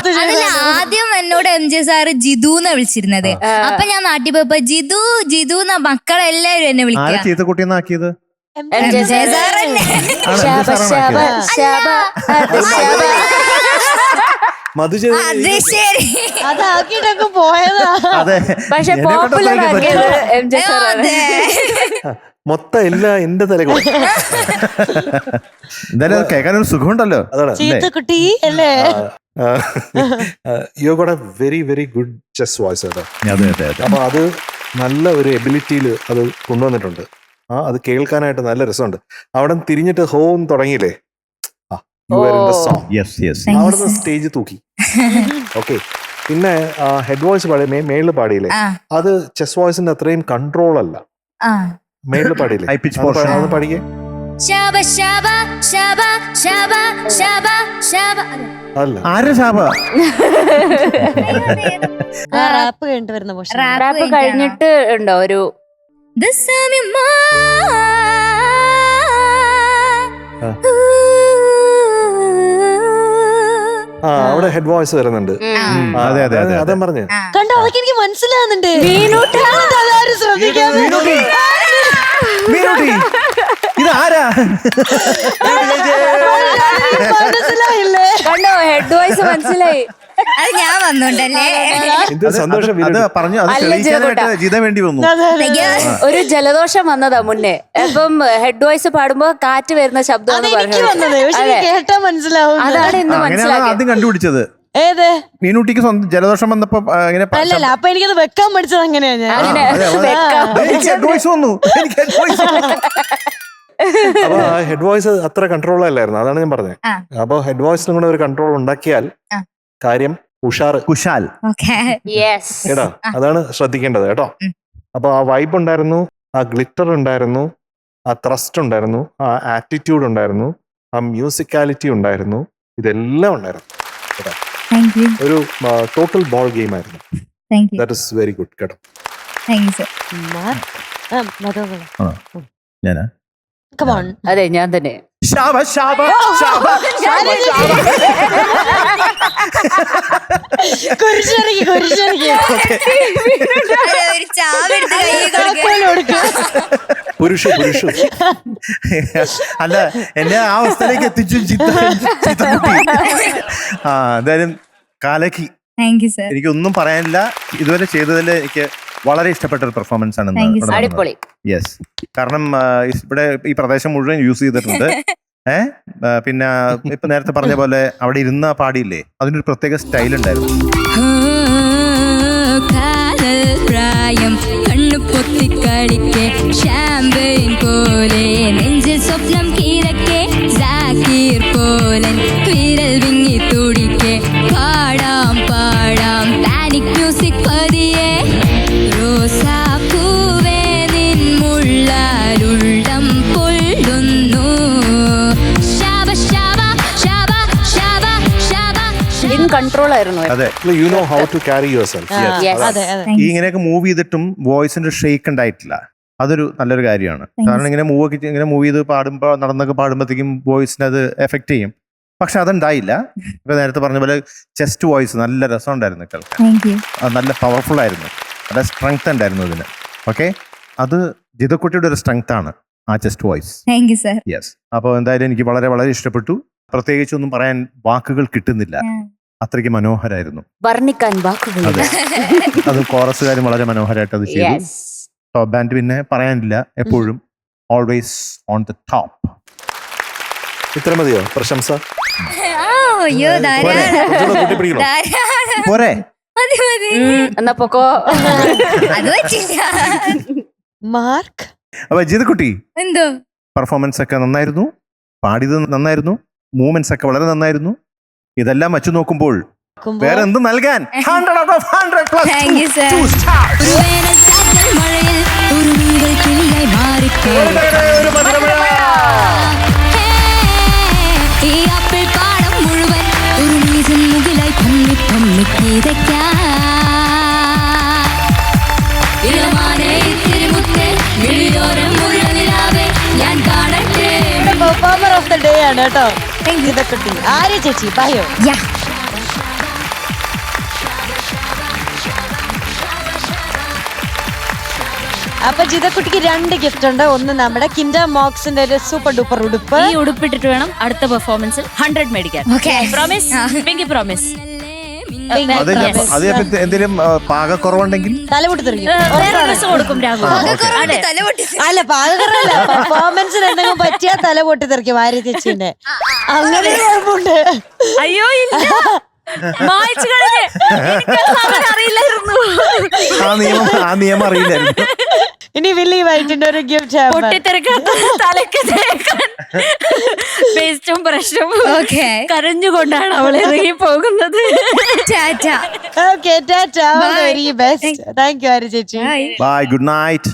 S4: അതല്ല, ആദ്യം എന്നോട് MJ സാറ് ജിതു എന്നാ വിളിച്ചിരുന്നത്. അപ്പൊ ഞാൻ നാട്ടിൽ പോയപ്പോ ജിതു എന്നാ മക്കളെല്ലാരും എന്നെ
S5: ആരെ
S4: വിളിക്കുക.
S5: ചീത്തക്കുട്ടിയെന്നാക്കിയത്?
S2: MJ
S4: സാറന്നെ.
S2: ശാബ, ശാബ, ശാബ, അത് ശാബ.
S3: മധുജ
S4: അത് ശരി.
S1: അതാക്കിട്ടൊക്കെ പോയതാ.
S5: അതെ,
S2: പക്ഷെ
S5: എന്നെ കൊണ്ട്
S2: പോപ്പുലർ
S5: അത്രയ്ക്ക്
S2: ആക്കിയത്
S5: പറ്റില്ല.
S2: MJ സാറാണ്.
S3: മൊത്തം എല്ലാം എന്റെ തല കൂടെ.
S5: എന്തായാലും അത് കേൾക്കാനൊരു സുഖമുണ്ടല്ലോ.
S3: അതാണ്
S1: ചീത്തക്കുട്ടി അല്ലേ?
S3: You got A very very good chess voice കേട്ടോ.
S5: അതെ അതെ അതെ.
S3: അപ്പൊ അത് നല്ല ഒരു എബിലിറ്റിയിൽ അത് കൊണ്ടുവന്നിട്ടുണ്ട്. അത് കേൾക്കാനായിട്ട് നല്ല രസമുണ്ട്. അവിടെ തിരിഞ്ഞിട്ട് ഹോം തുടങ്ങിയില്ലേ,
S5: യെസ് യെസ്.
S3: അവിടെ നിന്ന് സ്റ്റേജ് തൂക്കി. ഓക്കെ, പിന്നെ ഹെഡ് വോയിസ് പാടി മേളിൽ പാടിയില്ലേ,
S4: ആ.
S3: അത് ചെസ് വോയിസിന്റെ അത്രയും കൺട്രോൾ അല്ല.
S4: ആ.
S3: മേളിൽ പാടിയില്ലേ,
S5: High pitch portion.
S3: അത് പാടിക്കേ.
S4: ശാബ ശാബ ശാബ ശാബ ശാബ ശാബ.
S3: അല്ല,
S5: ആരെ ശാപ?
S1: റാപ്പ് കഴിഞ്ഞിട്ട് വരുന്ന പോഷൻ.
S2: റാപ്പ് കഴിഞ്ഞിട്ട് ഉണ്ടോ ഒരു
S3: അവിടെ ഹെഡ് വോയിസ് വരുന്നുണ്ട്.
S5: അതെ അതെ അതെ.
S3: അതേ പറഞ്ഞു.
S1: കണ്ടോ, അതൊക്കെ എനിക്ക് മനസ്സിലാവുന്നുണ്ട്. അതാരും ശ്രദ്ധിക്കാൻ
S5: മീനുട്ടി, ഇത് ആരാ?
S1: മനസ്സിലായില്ലേ?
S2: കണ്ടോ, ഹെഡ് വോയിസ് മനസ്സിലായി.
S4: അത് ഞാൻ വന്നോണ്ടല്ലേ.
S3: എന്തൊരു സന്തോഷം.
S5: അത് പറഞ്ഞു, അത്
S2: അല്ല,
S5: തെളിയിക്കാനായിട്ട് ജിത വേണ്ടി വന്നു.
S2: ഒരു ജലദോഷം വന്നതാ മുന്നേ. അപ്പം ഹെഡ് വോയിസ് പാടുമ്പോ കാറ്റ് വരുന്ന ശബ്ദം
S1: അതെനിക്ക് വന്നത്, പക്ഷെ എനിക്ക് കേട്ടാ മനസ്സിലാവും.
S2: അതാണ് ഇന്ന്
S5: അങ്ങനെയാണ്
S2: മനസ്സിലാക്കിയത്.
S5: ആദ്യം കണ്ടുപിടിച്ചത്.
S1: ഏത്?
S5: മീനുട്ടിക്ക് സ്വന്തം ജലദോഷം വന്നപ്പോ ഇങ്ങനെ
S1: അല്ലല്ല, അപ്പൊ എനിക്കത് വെക്കാൻ പഠിച്ചത് അങ്ങനെയാ ഞാൻ.
S2: അങ്ങനെ
S5: വെക്കാം. എനിക്ക് head voice വന്നു. എനിക്ക് head voice വന്നു.
S3: അപ്പൊ ആ ഹെഡ് വോയിസ് അത്ര കൺട്രോൾ അല്ലായിരുന്നു, അതാണ് ഞാൻ പറഞ്ഞത്.
S4: ആ.
S3: അപ്പൊ ഹെഡ് വോയിസിനും കൂടെ ഒരു കൺട്രോൾ ഉണ്ടാക്കിയാൽ
S4: ആ.
S3: കാര്യം ഉഷാറ്
S5: കുശാൽ.
S4: ഓക്കെ.
S2: യെസ്.
S3: കേട്ടോ, അതാണ് ശ്രദ്ധിക്കേണ്ടത് കേട്ടോ. അപ്പൊ ആ വൈബ് ഉണ്ടായിരുന്നു, ആ ഗ്ലിറ്റർ ഉണ്ടായിരുന്നു, ആ ത്രസ്റ്റ് ഉണ്ടായിരുന്നു, ആ ആറ്റിറ്റ്യൂഡ് ഉണ്ടായിരുന്നു, ആ മ്യൂസിക്കാലിറ്റി ഉണ്ടായിരുന്നു, ഇതെല്ലാം ഉണ്ടായിരുന്നു കേട്ടോ.
S4: Thank you.
S3: ഒരു ടോട്ടൽ ബോൾ ഗെയിം ആയിരുന്നു.
S4: Thank you.
S3: That is very good കേട്ടോ.
S4: Thank you sir.
S5: ഞാനാ?
S1: Come on.
S2: അതെ, ഞാൻ തന്നെ.
S5: ശാപ ശാപ ശാപ ശാപ ശാപ.
S1: കുരിശിറങ്ങി.
S4: ഒരു ചാവെടുത്ത് കൈ കൊടുക്കുക.
S3: പുരുഷ
S5: അല്ല, എന്നെ ആ അവസ്ഥയിലേക്ക് എത്തിച്ചു ചിത്രക്കുട്ടി. എന്തായാലും കാലക്കി.
S4: Thank you sir.
S5: എനിക്കൊന്നും പറയാനില്ല. ഇതുവരെ ചെയ്തതിൽ എനിക്ക് വളരെ ഇഷ്ടപ്പെട്ട ഒരു പെർഫോമൻസ് ആണ്
S4: Thank you, sir.
S2: അടിപൊളി.
S5: യെസ്. കാരണം ഇവിടെ ഈ പ്രദേശം മുഴുവൻ യൂസ് ചെയ്തിട്ടുണ്ട്. പിന്നെ ഇപ്പൊ നേരത്തെ പറഞ്ഞ പോലെ അവിടെ ഇരുന്ന പാടിയില്ലേ, അതിനൊരു പ്രത്യേക സ്റ്റൈൽ ഉണ്ടായിരുന്നു.
S6: പ്രായം കണ്ണു പൊത്തിക്കടിക്കെ ഷാമ്പയിൻ പോലെ നെഞ്ചിൽ സ്വപ്നം കീഴക്കെ പോലെ
S2: കൺട്രോൾ ആയിരുന്നു.
S5: അതെ,
S3: you know how to carry yourself.
S2: Yes.
S1: അതെ അതെ
S5: ഈ ഇങ്ങനെയൊക്കെ മൂവ് ചെയ്തിട്ടും വോയിസിന്റെ ഷെയ്ക്ക് ഉണ്ടായിട്ടില്ല. അതൊരു നല്ലൊരു കാര്യമാണ്. കാരണം ഇങ്ങനെ മൂവ് ചെയ്ത് പാടുമ്പോൾ നടന്നൊക്കെ പാടുമ്പോഴത്തേക്കും വോയിസിന് അത് എഫക്ട് ചെയ്യും. പക്ഷെ അതുണ്ടായില്ല. ഇപ്പൊ നേരത്തെ പറഞ്ഞ പോലെ ചെസ്റ്റ് വോയിസ് നല്ല രസം ഉണ്ടായിരുന്നു കേൾക്കാൻ.
S4: Thank you.
S5: അത് നല്ല പവർഫുൾ ആയിരുന്നു, നല്ല സ്ട്രെങ്ത് ഉണ്ടായിരുന്നു ഇതിന്. ഓക്കെ, അത് ജിതക്കുട്ടിയുടെ ഒരു സ്ട്രെങ്ത് ആണ് ആ chest voice.
S4: Thank you sir.
S5: Yes. അപ്പോൾ എന്തായാലും എനിക്ക് വളരെ വളരെ ഇഷ്ടപ്പെട്ടു. പ്രത്യേകിച്ചൊന്നും പറയാൻ വാക്കുകൾ കിട്ടുന്നില്ല, അത്രയ്ക്ക് മനോഹരായിരുന്നു.
S2: വർണ്ണിക്കാൻ വാക്കുകളില്ല.
S5: അതെ, അത് കോറസുകാരും വളരെ മനോഹരമായിട്ട് അത് ചെയ്തു.
S2: Yes.
S5: ടോപ്പ് ബാൻഡ് പിന്നെ പറയാനില്ല, എപ്പോഴും ഓൾവേസ് ഓൺ ദ ടോപ്പ്.
S3: ഇത്ര മതിയോ പ്രശംസ?
S4: അയ്യോ
S3: കുറച്ചുകൂടെ കൂട്ടിപ്പിടിക്കണോ?
S5: പോരെ?
S4: മതി മതി.
S2: എന്നാ പൊക്കോ.
S4: അത് പറ്റില്ല.
S1: മാർക്ക്
S5: അപ്പൊ ജിതക്കുട്ടി,
S4: എന്തോ
S5: പെർഫോമൻസ് ഒക്കെ നന്നായിരുന്നു, പാടിയത് നന്നായിരുന്നു, മൂവ്മെന്റ്സ് ഒക്കെ വളരെ നന്നായിരുന്നു. ഇതെല്ലാം വച്ചു നോക്കുമ്പോൾ വേറെ എന്ത് നൽകാൻ? 100 out of 100 plus
S4: thank you sir.
S5: two stars.
S6: ഒരു വേനൽക്കാറ്റൽ മഴയിൽ ഒരു നീകൾ കിളിയായി മാറിക്കോ.
S5: ഒരു മധുരമഴ.
S6: ഈ ആപ്പിൾ പാടം മുഴുവൻ ഒരു മീസിൻ മുകിലായി പൊമ്മി പൊമ്മി കിതയ്ക്കാൻ. ഇളമാനെ ഇത്തിരി മുത്തേ മിഴിയോരം മുഴുവനിലാവേ ഞാൻ കാണട്ടെ.
S1: പെർഫോമർ ഓഫ് ദ ഡേ ആണ് കേട്ടോ ജിതക്കുട്ടി. ആര്യ ചേച്ചി പറയോ?
S4: യാ.
S1: അപ്പൊ ജിതക്കുട്ടിക്ക് 2 ഗിഫ്റ്റ് ഉണ്ട്. ഒന്ന് നമ്മുടെ കിൻഡ മോക്സിന്റെ ഒരു സൂപ്പർ ഡൂപ്പർ ഉടുപ്പ്.
S8: ഈ ഉടുപ്പിട്ടിട്ട് വേണം അടുത്ത പെർഫോമൻസിൽ 100 മേടിക്കാൻ.
S4: Okay.
S8: പ്രോമിസ്? പിങ്കി പ്രോമിസ്.
S5: അത് എന്തെങ്കിലും പാകക്കുറവുണ്ടെങ്കിൽ
S1: തലമുട്ടി തെറിക്കും.
S8: വേറെ ഡ്രസ് കൊടുക്കും രാഹുൽ. അതെ.
S4: തല പൊട്ടി.
S1: അല്ല പാകറല്ല, പെർഫോമൻസിന് എന്തെങ്കിലും പറ്റിയാൽ തല പൊട്ടി തെറിക്കും ആര്യ ചേച്ചിന്റെ. അങ്ങനെ ഒരു കുഴപ്പമുണ്ട്.
S8: അയ്യോ ഇല്ല, മായ്ച്ചു കഴിഞ്ഞ്. എനിക്കത് അങ്ങനെ അറിയില്ലായിരുന്നു.
S5: ആ നിയമം അറിയില്ലായിരുന്നു.
S1: ഇനി വില്ലി വൈറ്റിന്റെ ഒരു ഗിഫ്റ്റ്
S8: പൊട്ടിത്തെറിക്കാത്ത തലക്ക് തേക്കാൻ പേസ്റ്റും ബ്രഷും
S4: ഓക്കെ.
S8: കരഞ്ഞുകൊണ്ടാണ് അവൾ ഇറങ്ങി പോകുന്നത്.
S4: Tata.
S1: Okay tata. Very best. Thank you Arya ചേച്ചി.
S4: ബൈ.
S5: Bye, good night.